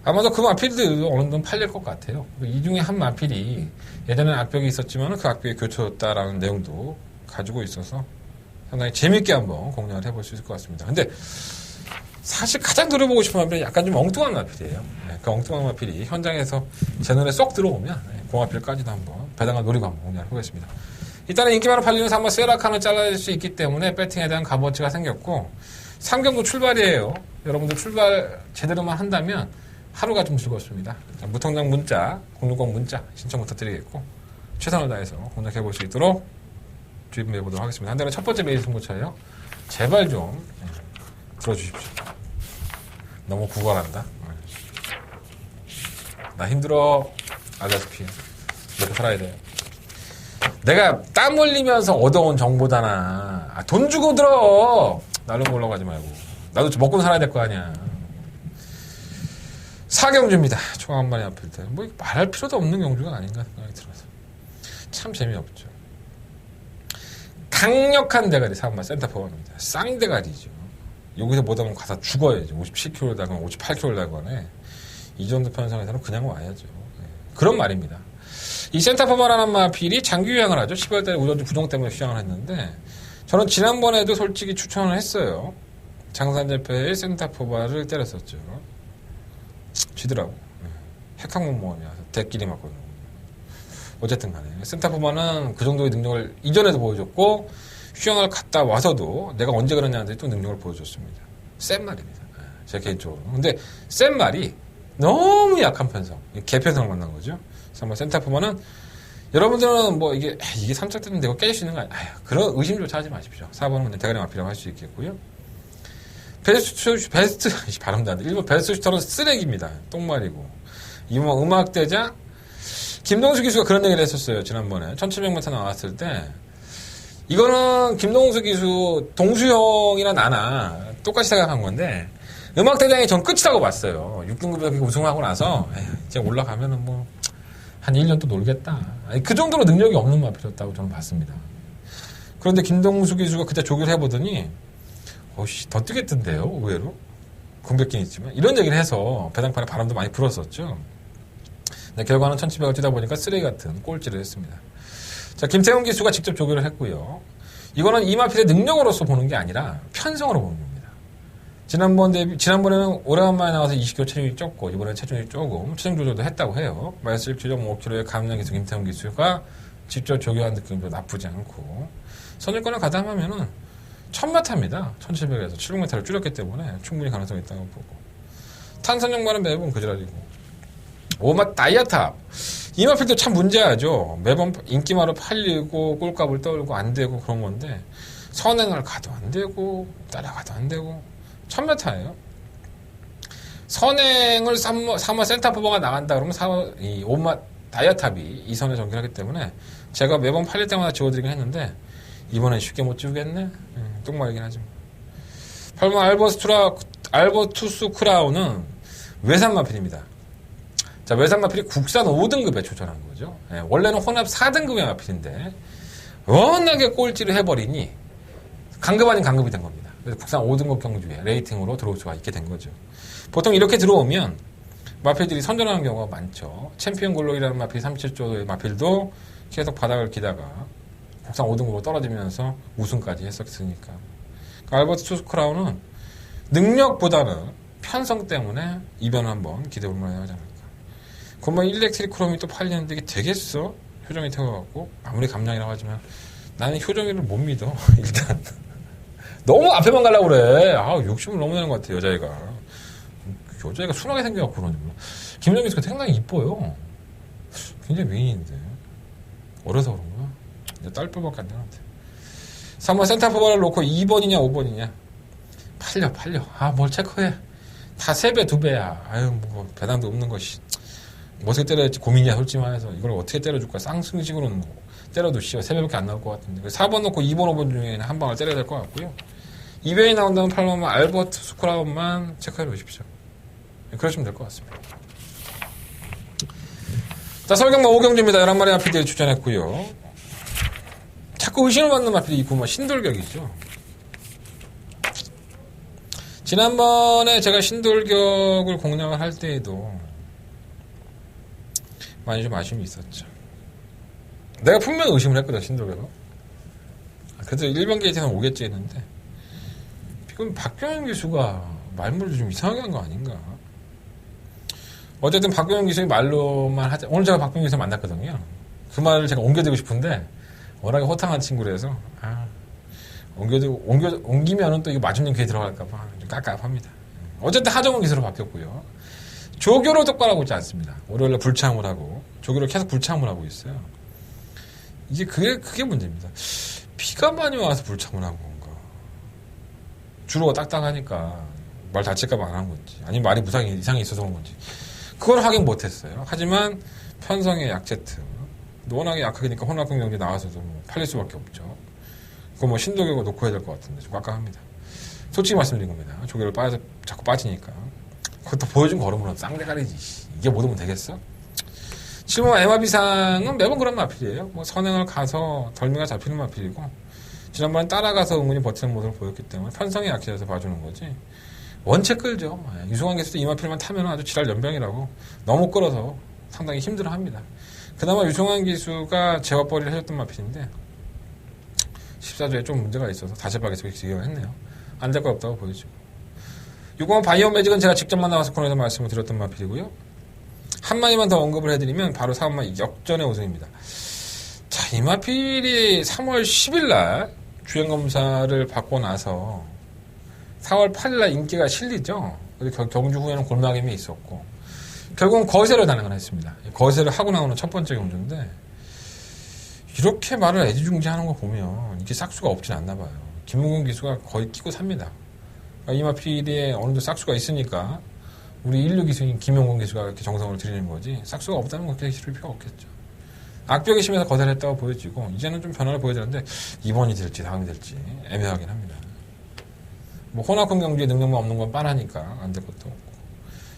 아마도 그 마필들도 어느 정도 팔릴 것 같아요. 이 중에 한 마필이 예전에는 악벽이 있었지만 그 악벽이 교체였다라는 내용도 가지고 있어서 상당히 재밌게 한번 공략을 해볼 수 있을 것 같습니다. 근데 사실 가장 노려보고 싶은 마필은 약간 좀 엉뚱한 마필이에요. 그 엉뚱한 마필이 현장에서 제 눈에 쏙 들어오면 그 마필까지도 한번 배당을 노리고 한번 공략을 해보겠습니다. 일단은 인기 많은 팔리는 3번 세라칸을 잘라낼 수 있기 때문에 배팅에 대한 값어치가 생겼고 3경도 출발이에요. 여러분들 출발 제대로만 한다면 하루가 좀 즐겁습니다. 무통장 문자, 060 문자 신청 부탁드리겠고 최선을 다해서 공략해볼 수 있도록 주입해보도록 하겠습니다. 한대는 첫 번째 메일 승부차예요. 제발 좀 들어주십시오. 너무 구걸한다. 나 힘들어. 알다시피 이렇게 살아야 돼요. 내가 땀 흘리면서 얻어온 정보잖아. 돈 주고 들어. 날로 올라가지 말고. 나도 좀 먹고 살아야 될 거 아니야. 4경주입니다. 총 한 마리 앞일 때. 뭐 말할 필요도 없는 경주가 아닌가 생각이 들어서. 참 재미없죠. 강력한 대가리 3마 센터포가입니다. 쌍대가리죠. 여기서 못하면 가서 죽어야죠. 57kg 달거나 58kg 달거나 이 정도 편성에서는 그냥 와야죠. 그런 말입니다. 이 센터포마라는 마필이 장기 휴양을 하죠. 10월달에 우전주 부종 때문에 휴양을 했는데 저는 지난번에도 솔직히 추천을 했어요. 장산재패의 센터포마를 때렸었죠. 지더라고. 핵항공모함이라서 대끼리 맞거든요. 어쨌든 간에 센터포마는 그 정도의 능력을 이전에도 보여줬고 휴양을 갔다 와서도 내가 언제 그러냐는데 또 능력을 보여줬습니다. 센 말입니다. 제 개인적으로. 근데 센 말이 너무 약한 편성. 개편성을 만난 거죠. 그래서 뭐 센터포마는 여러분들은 뭐 이게 3차 때는 내가 깨질 수 있는 거 아니야. 그런 의심조차 하지 마십시오. 4번은 그냥 대가리 마필이라고 할 수 있겠고요. 베스트 발음도 안 돼. 일본 베스트 슈터는 쓰레기입니다. 똥말이고. 이번 음악대장 김동수 기수가 그런 얘기를 했었어요. 지난번에 1700m 나왔을 때 이거는 김동수 기수 동수형이나 나나 똑같이 생각한 건데 음악대장이 전 끝이라고 봤어요. 6등급에서 우승하고 나서 이제 올라가면은 뭐 한 1년 또 놀겠다. 그 정도로 능력이 없는 마필이었다고 저는 봤습니다. 그런데 김동수 기수가 그때 조교를 해보더니 더 뜨겠던데요. 의외로. 공백긴 있지만 이런 얘기를 해서 배당판에 바람도 많이 불었었죠. 근데 결과는 1700을 뛰다 보니까 쓰레기 같은 꼴찌를 했습니다. 자, 김태훈 기수가 직접 조교를 했고요. 이거는 이마필의 능력으로서 보는 게 아니라 편성으로 보는 겁니다. 지난번에는 오래간만에 나와서 20kg 체중이 쪘고 이번에는 체중이 조금 체중 조절도 했다고 해요. 마이너스 17.5kg의 감량 기수 김태훈 기수가 직접 조교한 느낌도 나쁘지 않고 선일권을 가담하면은 1000m입니다. 1700에서 700m를 줄였기 때문에 충분히 가능성이 있다고 보고 탄산용마는 매번 그지랄이고 오마 다이아탑 이마필도 참 문제하죠. 매번 인기마로 팔리고 꼴값을 떨고 안 되고 그런 건데 선행을 가도 안 되고 따라가도 안 되고 1000m예요. 선행을 3화 센터포버가 나간다 그러면 이 오마 다이아탑이 이 선에 전개하기 때문에 제가 매번 팔릴 때마다 지워드리긴 했는데 이번엔 쉽게 못 지우겠네? 똥말이긴 하지만. 8번 알버투스 크라운은 외산 마필입니다. 자, 외산 마필이 국산 5등급에 초전한 거죠. 원래는 혼합 4등급의 마필인데, 워낙에 꼴찌를 해버리니, 강급 아닌 강급이 된 겁니다. 그래서 국산 5등급 경주에 레이팅으로 들어올 수가 있게 된 거죠. 보통 이렇게 들어오면, 마필들이 선전하는 경우가 많죠. 챔피언 글로이라는 마필 37조의 마필도 계속 바닥을 기다가, 국산 5등급으로 떨어지면서 우승까지 했었으니까. 그러니까 알버트 투스크라운은 능력보다는 편성 때문에 이변을 한번 기대해볼 만하지 않을까. 그러면 일렉트릭 크롬이 또 팔리는데 이게 되겠어? 효정이 태워갖고. 아무리 감량이라고 하지만 나는 효정이를 못 믿어. 일단. 너무 앞에만 가려고 그래. 60을 넘어내는 것 같아, 여자애가. 여자애가 순하게 생겨갖고 그러는지 몰라. 김정민 씨가 상당히 이뻐요. 굉장히 미인인데. 어려서 그런가? 딸뼈밖에 안 되는데. 3번 센터포바를 놓고 2번이냐 5번이냐 팔려. 뭘 체크해. 다 3배 2배야. 아유 뭐 배당도 없는 것이 뭐 어떻게 때려야지 고민이야. 솔직히 말해서 이걸 어떻게 때려줄까. 쌍승식으로는 뭐 때려도 3배밖에 안 나올 것 같은데 4번 놓고 2번 5번 중에 한 방을 때려야 될 것 같고요. 2변이 나온다면 8번만 알버트 스크라운만 체크해 보십시오. 그러시면 될 것 같습니다. 자, 설경마 5경주입니다. 11마리 마필들이 추천했고요. 자꾸 의심을 받는 마필이 있고, 신돌격이죠. 지난번에 제가 신돌격을 공략을 할 때에도 많이 좀 아쉬움이 있었죠. 내가 분명히 의심을 했거든, 신돌격을. 그래도 1번 게이트에서 오겠지 했는데, 지금 박병현 기수가 말물을 좀 이상하게 한 거 아닌가. 어쨌든 박병현 기수의 말로만 하자. 오늘 제가 박병현 기수 만났거든요. 그 말을 제가 옮겨드리고 싶은데, 워낙에 호탕한 친구라서 옮기면은 또 이거 맞춤형 귀에 들어갈까봐 좀 깝깝합니다. 어쨌든 하정훈 기수로 바뀌었고요. 조교로 똑바로 하고 있지 않습니다. 월요일에 불참을 하고 조교로 계속 불참을 하고 있어요. 이제 그게 문제입니다. 비가 많이 와서 불참을 한 건가? 주로가 딱딱하니까 말 다칠까봐 안 한 건지, 아니면 말이 무상히 이상이 있어서 그런 건지, 그걸 확인 못했어요. 하지만 편성의 약제트. 워낙에 약하니까 혼합형 경기 나와서도 뭐 팔릴 수밖에 없죠. 그거 뭐 신도격을 놓고 해야 될 것 같은데 좀 깝깝합니다. 솔직히 말씀드린 겁니다. 조교를 자꾸 빠지니까. 그것도 보여준 걸음으로 쌍대가리지. 이게 못 오면 되겠어? 7번 에마비상은 매번 그런 마필이에요. 뭐 선행을 가서 덜미가 잡히는 마필이고, 지난번에 따라가서 은근히 버티는 모습을 보였기 때문에 편성이 약해져서 봐주는 거지. 원체 끌죠. 유승환 기수도 이 마필만 타면 아주 지랄 연병이라고. 너무 끌어서 상당히 힘들어합니다. 그나마 유승환 기수가 제어벌이를 해줬던 마필인데 14조에 좀 문제가 있어서 다시 박에서 기억을 했네요. 안 될 것 없다고 보여지고. 6번 바이오 매직은 제가 직접 만나서 코너에서 말씀을 드렸던 마필이고요. 한 마디만 더 언급을 해드리면 바로 4번마 역전의 우승입니다. 자, 이 마필이 3월 10일 날 주행검사를 받고 나서 4월 8일 날 인기가 실리죠. 경주 후에는 골마김이 있었고 결국은 거세를 단행을 했습니다. 거세를 하고 나오는 첫 번째 경주인데 이렇게 말을 애지중지하는 거 보면 이게 싹수가 없진 않나 봐요. 김웅근 기수가 거의 끼고 삽니다. 이 마필에 어느 정도 싹수가 있으니까 우리 16 기수인 김용근 기수가 이렇게 정성을 들이는 거지 싹수가 없다는 건 그렇게 싫을 필요가 없겠죠. 악벽이 심해서 거세를 했다고 보여지고 이제는 좀 변화를 보여주는데 이번이 될지 다음이 될지 애매하긴 합니다. 뭐 호나콘 경주에 능력만 없는 건 빤하니까 안 될 것도 없고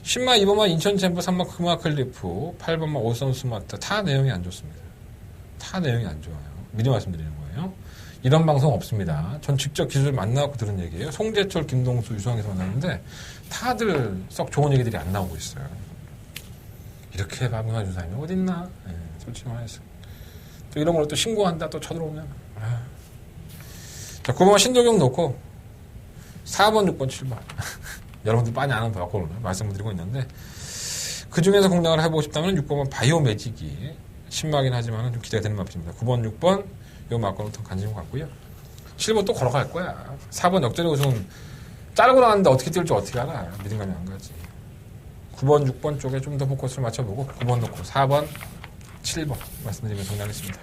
10마 2번마 인천 챔프 3마 크마 클리프 8번마 오선 스마트 타 내용이 안 좋습니다. 타 내용이 안 좋아요. 미리 말씀드리는 거예요. 이런 방송 없습니다. 전 직접 기수를 만나고 들은 얘기예요. 송재철, 김동수, 유수환에서 만났는데 다들 썩 좋은 얘기들이 안 나오고 있어요. 이렇게 방송해 준 사람이 어딨나? 네, 솔직히 말해서. 또 이런 걸 또 신고한다 또 쳐들어오면. 자, 9번 신도경 놓고 4번, 6번, 7번. 여러분들 많이 아는 바꿔로 말씀을 드리고 있는데 그 중에서 공략을 해보고 싶다면 6번은 바이오 매직이 신마긴 하지만 좀 기대가 되는 마필입니다. 9번, 6번 요 마건은 더 관심 갖고요. 7번 또 걸어갈 거야. 4번 역전의 우승은 자르고 나왔는데 어떻게 뛸지 어떻게 알아. 믿음감이 안 가지. 9번, 6번 쪽에 좀 더 포커스를 맞춰보고 9번 놓고 4번, 7번 말씀드리면 정리하겠습니다.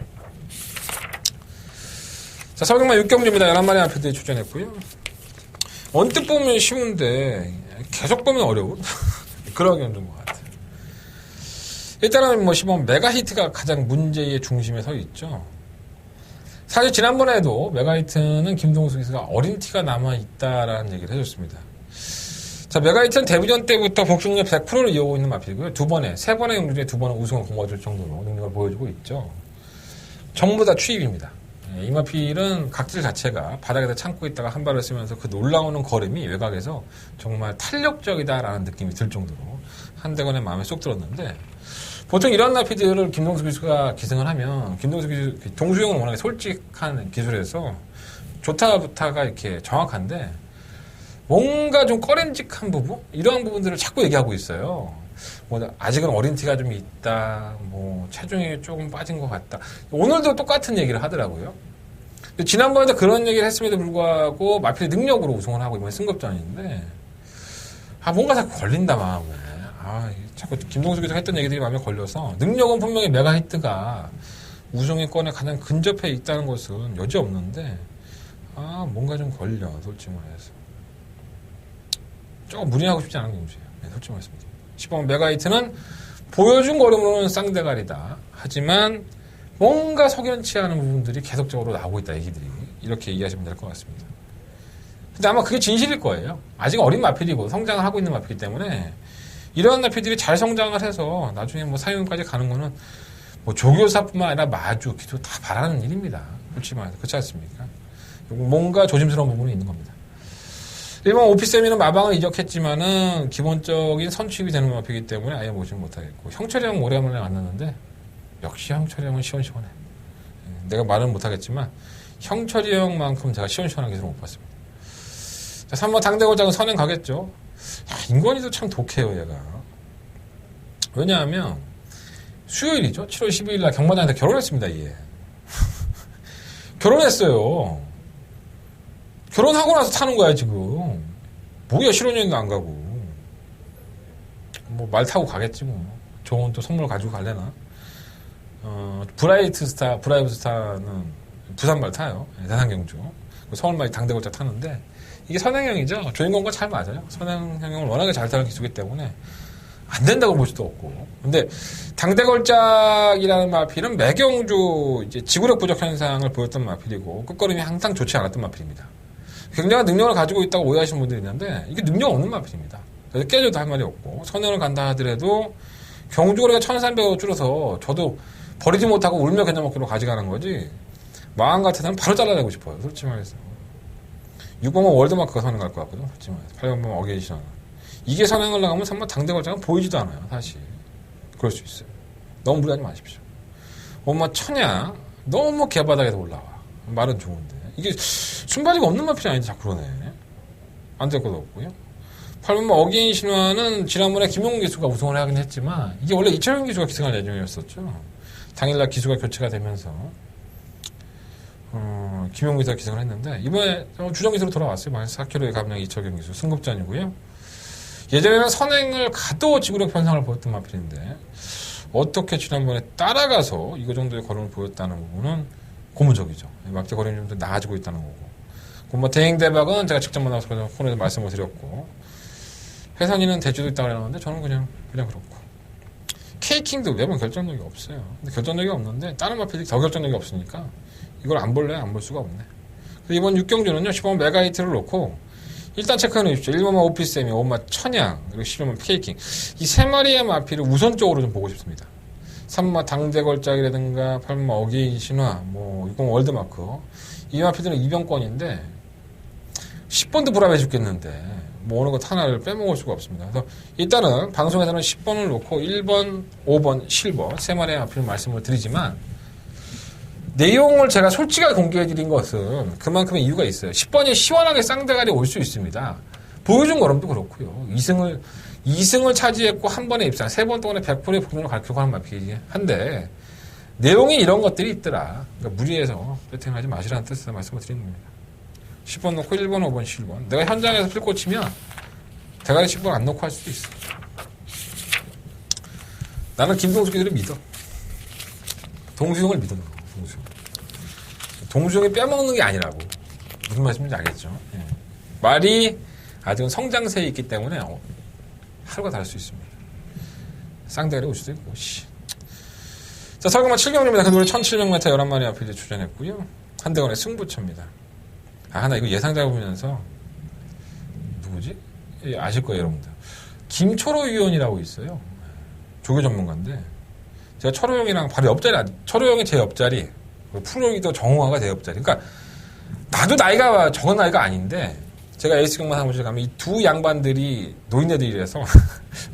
자, 서경마 6경주입니다. 11마리 앞에들이 출전했고요. 언뜻 보면 쉬운데 계속 보면 어려운 그런 경주인 것 같아요. 일단은 뭐 10번 메가히트가 가장 문제의 중심에 서 있죠. 사실 지난번에도 메가히트는 김동수 기수가 어린 티가 남아있다라는 얘기를 해줬습니다. 자, 메가히트는 데뷔전 때부터 복싱력 100%를 이어오고 있는 마필이고요. 세 번의 경주 중에 2번은 우승을 공모해줄 정도로 능력을 보여주고 있죠. 전부 다 추입입니다. 이 마필은 각질 자체가 바닥에다 참고 있다가 한 발을 쓰면서 그 놀라우는 걸음이 외곽에서 정말 탄력적이다라는 느낌이 들 정도로 한대건의 마음에 쏙 들었는데 보통 이런 마필들을 김동수 기수가 기승을 하면 김동수 기수, 동수형은 워낙에 솔직한 기술에서 좋다부타가 이렇게 정확한데 뭔가 좀 꺼림직한 부분? 이러한 부분들을 자꾸 얘기하고 있어요. 뭐 아직은 어린 티가 좀 있다. 뭐 체중이 조금 빠진 것 같다. 오늘도 똑같은 얘기를 하더라고요. 지난번에도 그런 얘기를 했음에도 불구하고 마필 능력으로 우승을 하고 이번에 승급전인데 뭔가 자꾸 걸린다 마음에. 자꾸 김동수 기수가 했던 얘기들이 마음에 걸려서 능력은 분명히 메가히트가 우승권에 가장 근접해 있다는 것은 여지없는데 뭔가 좀 걸려 솔직히 말해서. 조금 무리하고 싶지 않은 경주예요. 네, 솔직히 말씀드립니다. 10번 메가히트는 보여준 걸음으로는 쌍대가리다. 하지만 뭔가 석연치 않은 부분들이 계속적으로 나오고 있다. 얘기들이. 이렇게 이해하시면 될 것 같습니다. 근데 아마 그게 진실일 거예요. 아직 어린 마필이고 성장을 하고 있는 마필이기 때문에 이러한 마필들이 잘 성장을 해서 나중에 뭐 사용까지 가는 거는 뭐 조교사뿐만 아니라 마주, 기도 다 바라는 일입니다. 솔직히 말해서. 그렇지 않습니까? 뭔가 조심스러운 부분이 있는 겁니다. 일본 오피세미는 마방을 이적했지만은 기본적인 선취입이 되는 마필이기 때문에 아예 모시지 못하겠고 형철이 형 오래간만에 만났는데 역시 형철이 형은 시원시원해. 내가 말은 못하겠지만 형철이 형만큼 제가 시원시원한 기술을 못 봤습니다. 자, 3번 당대골장은 선행 가겠죠. 인권이도 참 독해요 얘가. 왜냐하면 수요일이죠. 7월 12일 날 경마장에서 결혼했습니다. 얘. 결혼했어요. 결혼하고 나서 타는 거야 지금. 뭐야 실혼여행도 안 가고. 뭐 말 타고 가겠지 뭐. 좋은 또 선물 가지고 갈래나. 브라이브 스타는 부산 말 타요. 대산경주. 서울말 당대골자 타는데 이게 선행형이죠. 주인공과 잘 맞아요. 선행형을 워낙에 잘 타는 기수기 때문에 안 된다고 볼 수도 없고. 근데 당대걸작이라는 마필은 매경주 이제 지구력 부족 현상을 보였던 마필이고 끝걸음이 항상 좋지 않았던 마필입니다. 굉장한 능력을 가지고 있다고 오해하시는 분들이 있는데 이게 능력 없는 마필입니다. 그래서 깨져도 할 말이 없고, 선행을 간다 하더라도 경주거래가 1,300원 줄어서 저도 버리지 못하고 울며 겨자 먹기로 가져가는 거지, 마음 같아서는 바로 잘라내고 싶어요. 솔직히 말해서. 6번은 월드마크가 선행 갈 것 같거든. 솔직히 말해서. 8번은 어게이션. 이게 선행을 나가면 정말 당대걸장은 보이지도 않아요. 사실. 그럴 수 있어요. 너무 무리하지 마십시오. 엄마 천양 너무 개바닥에서 올라와. 말은 좋은데 이게 순발이가 없는 마필이 아닌데 자꾸 그러네. 안 될 것도 없고요. 8번 어게인 신화는 지난번에 김용훈 기수가 우승을 하긴 했지만 이게 원래 이철용 기수가 기승할 예정이었었죠. 당일날 기수가 교체가 되면서 김용훈 기수가 기승을 했는데 이번에 주전 기수로 돌아왔어요. 4kg의 감량 이철용 기수 승급전이고요. 예전에는 선행을 가도 지구력 편상을 보였던 마필인데 어떻게 지난번에 따라가서 이거 정도의 걸음을 보였다는 부분은 고무적이죠. 막대 걸음이 좀 더 나아지고 있다는 거고. 뭐 대행대박은 제가 직접 만나서 코너에서 말씀을 드렸고, 혜선이는 대주도 있다고 그러는데 저는 그냥 그렇고. 케이킹도 매번 결정력이 없어요. 근데 결정력이 없는데 다른 마필이 더 결정력이 없으니까 이걸 안 볼래? 안 볼 수가 없네. 그래서 이번 6경주는요 10번 메가히트를 놓고 일단 체크해 놓으십시오. 1번만 오피스엠이, 5번만 천양, 그리고 11번만 케이킹. 이 세 마리의 마필을 우선적으로 좀 보고 싶습니다. 3번 당대걸작이라든가 8번 어게인 신화, 6번 월드마크. 이 마필들은 입영권인데 10번도 불합해 죽겠는데 어느 것 하나를 빼먹을 수가 없습니다. 그래서 일단은 방송에서는 10번을 놓고 1번, 5번, 7번 세 마리의 마필 말씀을 드리지만 내용을 제가 솔직하게 공개해드린 것은 그만큼의 이유가 있어요. 10번이 시원하게 쌍대갈이 올 수 있습니다. 보여준 걸음도 그렇고요. 2승을 차지했고 한 번에 입상, 3번 동안에 100%의 복면을 가르치고 하는 마필이 한데 내용이 이런 것들이 있더라. 그러니까 무리해서 배팅하지 마시라는 뜻에서 말씀을 드리는 겁니다. 10번 놓고 1번, 5번, 7번. 내가 현장에서 필 꽂히면 대가리 10번 안 놓고 할 수도 있어. 나는 김동숙 기들을 믿어. 동수형을 믿어. 동수형이 빼먹는 게 아니라고. 무슨 말씀인지 알겠죠? 예. 말이 아직은 성장세에 있기 때문에 하루가 다를 수 있습니다. 쌍대가리 올 수도 있고. 자, 설경마 7경주입니다. 그 노래 1700m 11마리 앞에 출전했고요. 한대건의 승부처입니다. 나 이거 예상 잡으면서 누구지? 예, 아실 거예요, 여러분들. 김초로 위원이라고 있어요. 조교 전문가인데 제가 철호 형이랑 바로 옆자리, 철호 형이 제 옆자리, 프로리더 정우화가 제 옆자리. 그러니까 나도 나이가 적은 나이가 아닌데 제가 에이스 경마 사무실 가면 이 두 양반들이 노인네들이라서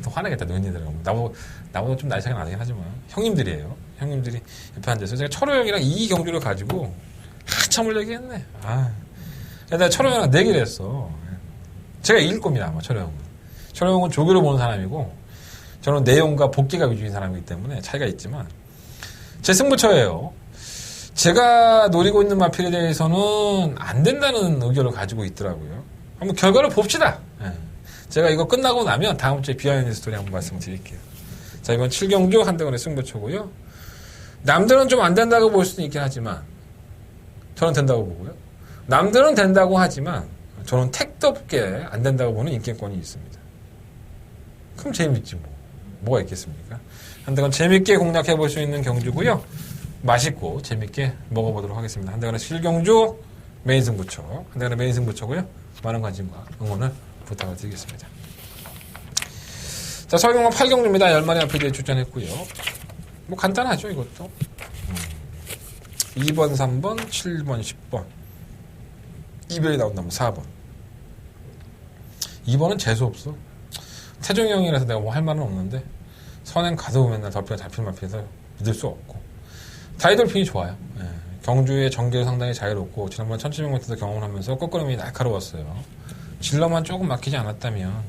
더 화나겠다. 노인네들하고 나보다 좀 나이 차이가 나긴 하지만 형님들이에요. 형님들이 옆에 앉아서 제가 철호 형이랑 이 경주를 가지고 한참을 얘기했네. 내가 철호 형이랑 내기를 했어. 제가 이길 겁니다. 아마 철호 형은. 철호 형은 조교를 보는 사람이고 저는 내용과 복귀가 위주인 사람이기 때문에 차이가 있지만 제 승부처예요. 제가 노리고 있는 마필에 대해서는 안 된다는 의견을 가지고 있더라고요. 한번 결과를 봅시다. 제가 이거 끝나고 나면 다음 주에 비하인드 스토리 한번 말씀드릴게요. 자, 이번 7경주 한대건의 승부처고요. 남들은 좀 안 된다고 볼 수도 있긴 하지만 저는 된다고 보고요. 남들은 된다고 하지만 저는 택도 없게 안 된다고 보는 인기권이 있습니다. 그럼 재밌지 뭐가 있겠습니까? 한대건 재밌게 공략해 볼 수 있는 경주고요. 맛있고 재밌게 먹어보도록 하겠습니다. 한대건의 7경주 메인 승부처, 한대건의 메인 승부처고요. 많은 관심과 응원을 부탁을 드리겠습니다. 자, 설경마 8경주입니다. 10마리 앞에 출전했고요. 간단하죠, 이것도. 2번, 3번, 7번, 10번. 2별이 나온다면 4번. 2번은 재수없어. 태종이 형이라서 내가 할 말은 없는데 선행 가서 맨날 덮여 잡힐 마피에서 믿을 수 없고 다이돌핀이 좋아요. 예. 경주의 전개도 상당히 자유롭고 지난번 1700m에서 경험을 하면서 끝걸음이 날카로웠어요. 질러만 조금 막히지 않았다면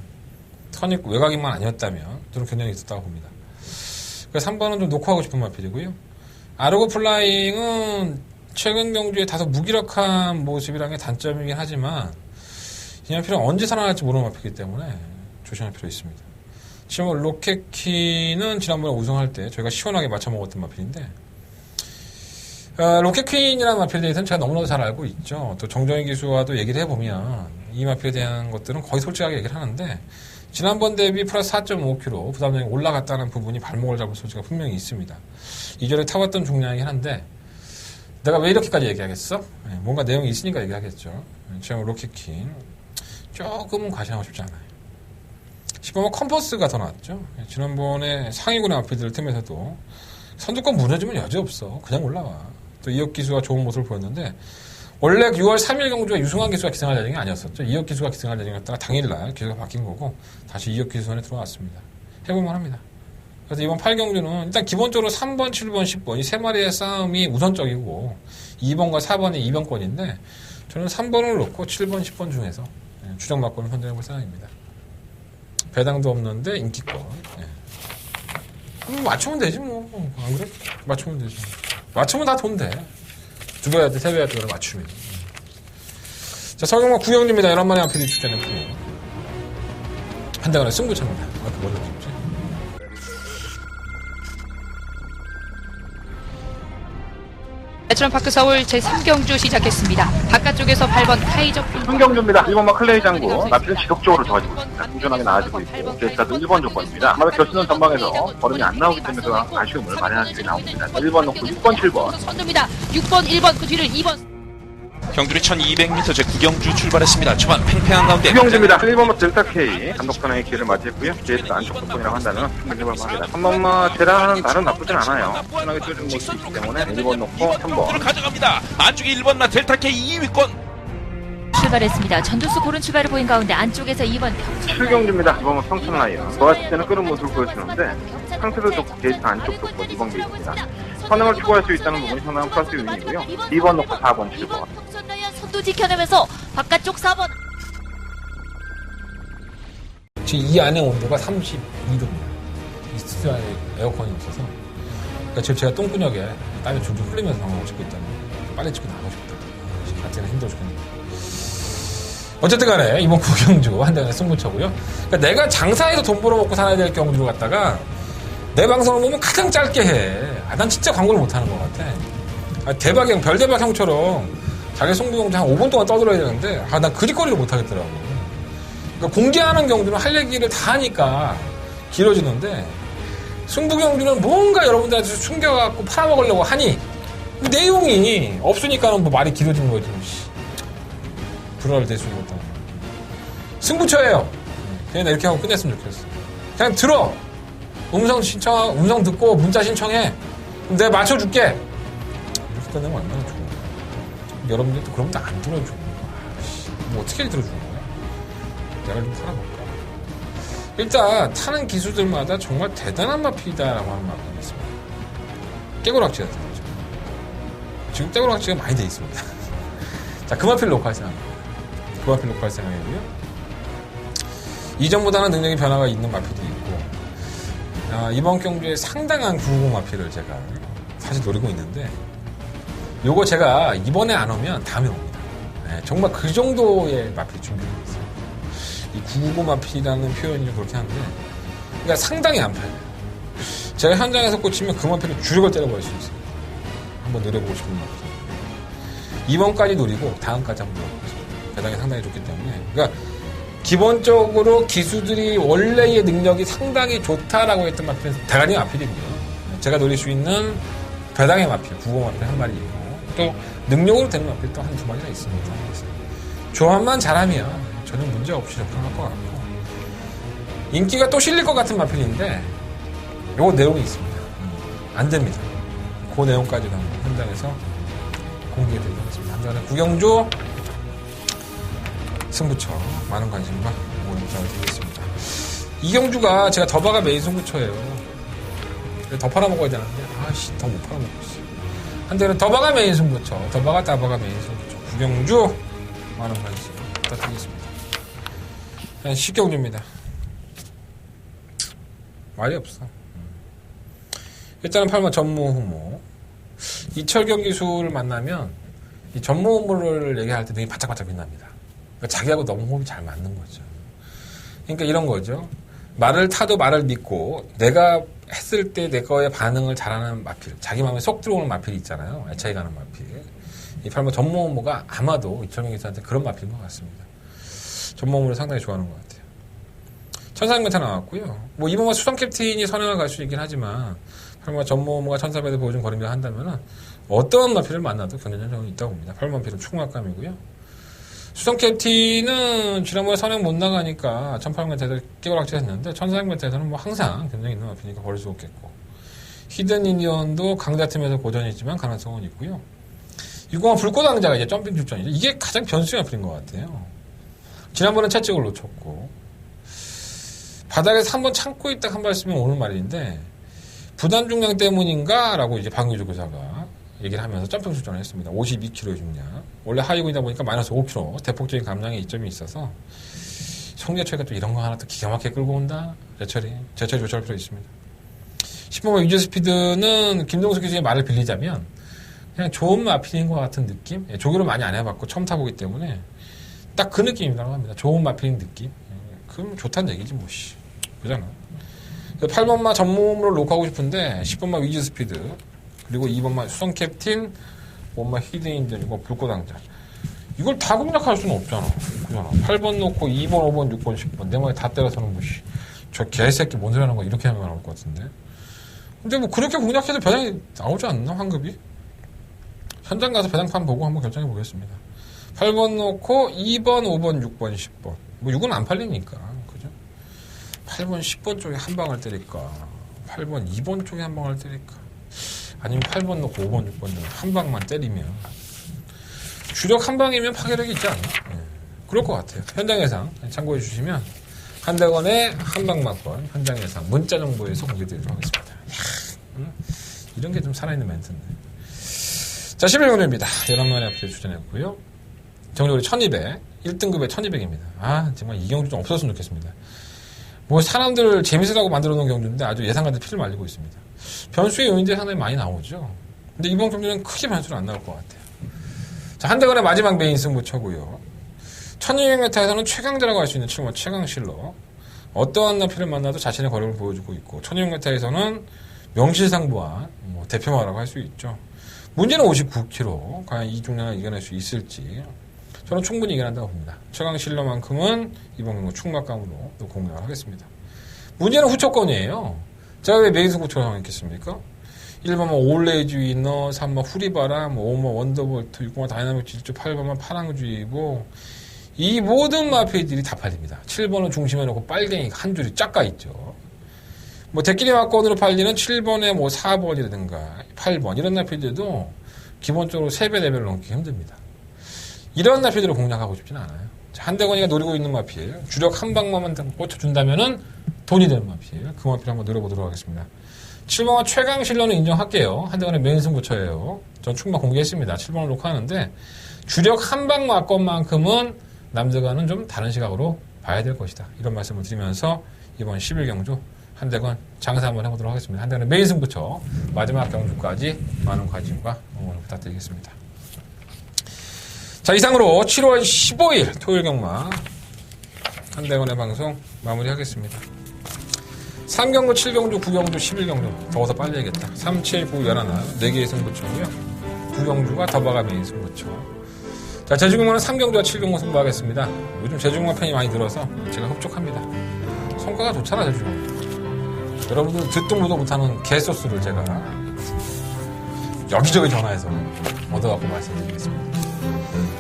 턴이 외곽인만 아니었다면 저는 굉장히 있었다고 봅니다. 그래서 3번은 좀 놓고 하고 싶은 마필이고요. 아르고 플라잉은 최근 경주에 다소 무기력한 모습이라는 게 단점이긴 하지만 이 마필은 언제 살아날지 모르는 마필이기 때문에 조심할 필요 있습니다. 지금 로켓퀸은 지난번에 우승할 때 저희가 시원하게 맞춰 먹었던 마필인데 로켓퀸이라는 마필에 대해서는 제가 너무나도 잘 알고 있죠. 또 정정희 기수와도 얘기를 해보면 이 마필에 대한 것들은 거의 솔직하게 얘기를 하는데 지난번 대비 플러스 4.5kg 부담량이 올라갔다는 부분이 발목을 잡을 소지가 분명히 있습니다. 이전에 타왔던 중량이긴 한데 내가 왜 이렇게까지 얘기하겠어? 뭔가 내용이 있으니까 얘기하겠죠. 지금 로켓퀸 조금은 과시하고 싶지 않아요. 10번은 컴퍼스가 더 낫죠. 지난번에 상위군의 마필들 틈에서도 선두권 무너지면 여지없어. 그냥 올라와. 또 이혁 기수가 좋은 모습을 보였는데 원래 6월 3일 경주에 유승환 기수가 기승할 예정이 아니었었죠. 이혁 기수가 기승할 예정이었다가 당일날 기수가 바뀐 거고 다시 이혁 기수 손에 들어왔습니다. 해볼만 합니다. 그래서 이번 8경주는 일단 기본적으로 3번, 7번, 10번 이 세 마리의 싸움이 우선적이고 2번과 4번이 2번권인데 저는 3번을 놓고 7번, 10번 중에서 추정 막권을 선정해볼 생각입니다. 배당도 없는데 인기권. 맞추면 되지 뭐. 안 그래? 맞추면 되지. 맞추면 다 돈 돼. 2배야 돼, 3배야 돼, 맞추면. 자, 서경마 구경주입니다. 11마리 앞필이 출전한 팀이. 한대간의 승부차입니다. 그 먼저 찍지. 애트런파크 서울 제3경주 시작했습니다. 바깥쪽에서 8번 카이저 승경주입니다. 1번마 클레이 장구 나필은 지속적으로 좋아지고 있습니다. 꾸준하게 나아지고 있고 데이터도 1번 조건입니다. 아마도 결승전 전방에서 걸음이 안 나오기 때문에 아쉬움을 발현하는 길이 나옵니다. 1번 놓고 6번, 7번 선두입니다. 6번, 1번 그 뒤를 2번. 경주리 1200m 제 구경주 출발했습니다. 초반 팽팽한 가운데 승경주입니다. 1번마 델타 K 감독선의 기회를 맞이했고요. 게이트 안쪽 조건이라고 한다면 승경주입니다. 3번마 테라는 나름 나쁘진 않아요. 꾸준하게 뛰어준 모습이 있기 때문에 1번 놓고 3번 가져갑니다. 안쪽에 1번나 델타K 2위권 출발했습니다. 전두수 고른 출발을 보인 가운데 안쪽에서 2번 7경주입니다. 2번은 평촌 라이언. 좋았을 때는 끄는 모습을 보여주는데 상태도 좋고 게이트 안쪽 좋고 2번 게이트입니다. 선행을 추구할 수 있다는 부분이 상당한 플러스 요인이고요. 2번 놓고 4번, 7번. 선두 지켜내면서 바깥쪽 4번. 지금 이 안에 온도가 32도입니다. 이 스튜디오 안에 에어컨이 없어서. 그러니까 지금 제가 똥구녕에 땀이 줄줄 흘리면서 방송을 찍고 있다는 빨리 찍고 나가고 싶다. 같은 힘들어 죽겠는데. 어쨌든 간에 이번 구경주 한대간의 승부처고요. 그러니까 내가 장사해서 돈 벌어먹고 살아야 될 경주를 갖다가 내 방송을 보면 가장 짧게 해. 난 진짜 광고를 못하는 것 같아. 대박형, 별대박 형처럼 자기 승부경주 한 5분 동안 떠들어야 되는데 난 그짓거리를 못하겠더라고. 그러니까 공개하는 경주는 할 얘기를 다 하니까 길어지는데 승부경주는 뭔가 여러분들한테 숨겨갖고 팔아먹으려고 하니 내용이 없으니까는 뭐 말이 길어지는 거지. 불화를 댈 수 있는 것도 승부처예요. 그냥 이렇게 하고 끝냈으면 좋겠어. 그냥 들어. 음성 듣고 문자 신청해. 그럼 내가 맞춰줄게. 이렇게 끝내면 얼마나 좋아. 여러분들도 그러면 나 안 들어줘. 뭐 어떻게 들어주는 거야? 내가 좀 팔아볼까? 일단 타는 기수들마다 정말 대단한 마필이다라고 하는 마필이 있습니다. 깨고락지가 들어죠. 지금 깨고락지가 많이 돼 있습니다. 자, 그 마필을 놓고 할 생각입니다. 그 마필 놓고 할 생각이고요. 이전보다는 능력이 변화가 있는 마필이 있고 이번 경주에 상당한 990 마필을 제가 사실 노리고 있는데 요거 제가 이번에 안 오면 다음에 옵니다. 네, 정말 그 정도의 마필 준비하고 있어요. 이 990 마필이라는 표현이 좀 그렇게 한데 그러니까 상당히 안 팔려요. 제가 현장에서 꽂히면 그 마필을 주력을 때려버릴 수 있어요. 한번 노려보고 싶은 마필. 이번까지 노리고 다음까지 한번 노려보겠습니다. 배당이 상당히 좋기 때문에 그러니까 기본적으로 기수들이 원래의 능력이 상당히 좋다라고 했던 마필은 대가리 마필이고요. 제가 노릴 수 있는 배당의 마필, 990 마필 한 마리 있고 또 능력으로 되는 마필 또 한두 마리가 있습니다. 그래서 조합만 잘하면 전혀 문제 없이 접근할 것 같고 인기가 또 실릴 것 같은 마필인데 요거 내용이 있습니다. 안 됩니다. 그 내용까지도 한번 현장에서 공개해드리도록 하겠습니다. 한전의 구경주 승부처 많은 관심과 응원 부탁드리겠습니다. 이경주가 제가 더바가 메인 승부처예요. 더 팔아먹어야 되는데 더 못 팔아먹고 있어요. 한때는 더바가 메인 승부처, 더바가 메인 승부처. 구경주 많은 관심 부탁드리겠습니다. 식경주입니다. 말이 없어. 일단은 8번 전무후모. 이철경 기수를 만나면 이 전무후모를 얘기할 때 눈이 바짝바짝 빛납니다. 그러니까 자기하고 너무 호흡이 잘 맞는 거죠. 그러니까 이런 거죠. 말을 타도 말을 믿고 내가 했을 때 내 거에 반응을 잘하는 마필, 자기 마음에 쏙 들어오는 마필이 있잖아요. 애착이 가는 마필. 이 8번 전무후모가 아마도 이철경 기수한테 그런 마필인 것 같습니다. 전무후모를 상당히 좋아하는 것 같아요. 천사백메타 나왔고요. 뭐 이번만 수성 캡틴이 선행을 갈 수 있긴 하지만 8번 전무후모가 1400에 보여준 거리를 한다면은 어떤 마필을 만나도 경쟁력이 있다고 봅니다. 8번 필은 충막감이고요. 수성 캡틴은 지난번에 선행 못 나가니까 1800m에서 깨고락질 했는데 1400m에서는 뭐 항상 굉장히 있는 마피니까 버릴 수 없겠고 히든 인디언도 강자 팀에서 고전이지만 가능성은 있고요. 6공화 불꽃왕자가 이제 점핑 출전이죠. 이게 가장 변수의 마필인 것 같아요. 지난번엔 채찍을 놓쳤고 바닥에서 한번 참고 있다 한 말씀이 오는 말인데 부단 중량 때문인가? 라고 이제 박유주 교사가 얘기를 하면서 점핑 출전을 했습니다. 52kg의 중량. 원래 하위군이다 보니까 마이너스 5kg. 대폭적인 감량에 이점이 있어서 송재철이가 또 이런 거 하나 또 기가 막히게 끌고 온다. 제철이 조절할 필요 있습니다. 10번만 유저 스피드는 김동숙 교수의 말을 빌리자면 그냥 좋은 마필인 것 같은 느낌? 조교를 많이 안 해봤고 처음 타보기 때문에 딱 그 느낌이라고 합니다. 좋은 마필인 느낌? 그럼 좋다는 얘기지 뭐 씨. 그잖아. 8번마 전몸으로 놓고 싶은데 10번마 위즈 스피드 그리고 2번마 수성 캡틴 5번마 히든인들 이거 불꽃왕자 이걸 다 공략할 수는 없잖아. 그잖아. 8번 놓고 2번 5번 6번 10번 내 말에 다 때려서는 뭐 씨. 저 개새끼 뭔 소리 하는 거 이렇게 하면 나올 것 같은데 근데 뭐 그렇게 공략해도 배당이 나오지 않나 환급이? 현장 가서 배당판 보고 한번 결정해 보겠습니다. 8번 놓고 2번 5번 6번 10번 뭐 6은 안 팔리니까 8번, 10번 쪽에 한 방을 때릴까? 8번, 2번 쪽에 한 방을 때릴까? 아니면 8번 넣고 5번, 6번 중에 한 방만 때리면 주력 한 방이면 파괴력이 있지 않나? 그럴 것 같아요. 현장 예상 참고해 주시면 한대건의 한방만권 현장 예상 문자 정보에서 공개드리도록 하겠습니다. 이런 게 좀 살아있는 멘트인데. 자, 11경주입니다. 11마리 앞에 출전했고요. 정적으로 1200, 1등급에 1200입니다. 아, 정말 이 경주 좀 없었으면 좋겠습니다. 뭐 사람들 재밌으라고 만들어 놓은 경주인데 아주 예상과는 피를 말리고 있습니다. 변수의 요인들이 상당히 많이 나오죠. 근데 이번 경주는 크게 변수는 안 나올 것 같아요. 자, 한대건의 마지막 메인 승부처고요. 1200m에서는 최강자라고 할 수 있는 7번 최강실러. 어떠한 나피를 만나도 자신의 거력을 보여주고 있고 1200m에서는 명실상부한 뭐 대표마라고 할 수 있죠. 문제는 59kg. 과연 이 중량을 이겨낼 수 있을지 저는 충분히 이겨낸다고 봅니다. 최강실러만큼은 이번 경우 충막감으로 또 공략을 하겠습니다. 문제는 후초권이에요. 제가 왜 메인 승부처를 정했겠습니까? 1번만 올레이즈 위너, 3번 후리바람, 5번 원더볼트, 6번 다이나믹 질주, 8번만 파랑주의보 이 모든 마피들이 다 팔립니다. 7번을 중심에 놓고 빨갱이가 한 줄이 쫙 가 있죠. 뭐 대끼리 막권으로 팔리는 7번에 뭐 4번이라든가 8번 이런 나피들도 기본적으로 3배, 4배를 넘기 힘듭니다. 이런 나피들을 공략하고 싶지는 않아요. 한대건이가 노리고 있는 마필, 주력 한 방만 꽂혀준다면은 돈이 되는 마필, 그 마필 한번 노려보도록 하겠습니다. 7번과 최강 실러는 인정할게요. 한대건의 메인 승부처예요. 전 충분히 공개했습니다. 7번을 놓고 하는데 주력 한 방 맞건만큼은 남들과는 좀 다른 시각으로 봐야 될 것이다. 이런 말씀을 드리면서 이번 11경주 한대건 장사 한번 해보도록 하겠습니다. 한대건의 메인 승부처 마지막 경주까지 많은 관심과 응원을 부탁드리겠습니다. 자, 이상으로 7월 15일 토요일 경마 한대건의 방송 마무리하겠습니다. 3경주, 7경주, 9경주, 11경주 더워서 빨리 해야겠다. 3, 7, 9, 11 4개의 승부처고요. 9경주가 더바가 메인 승부처. 자, 제주경마는 3경주와 7경주 승부하겠습니다. 요즘 제주경마 팬이 많이 늘어서 제가 흡족합니다. 성과가 좋잖아, 제주경마. 여러분들 듣도 보도 못하는 개소스를 제가 여기저기 전화해서 얻어갖고 말씀드리겠습니다.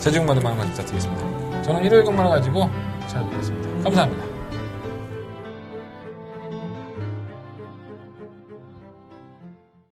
제주경마도 많은 관심 부탁드리겠습니다. 저는 일요일 경마를 가지고 찾아뵙겠습니다. 감사합니다.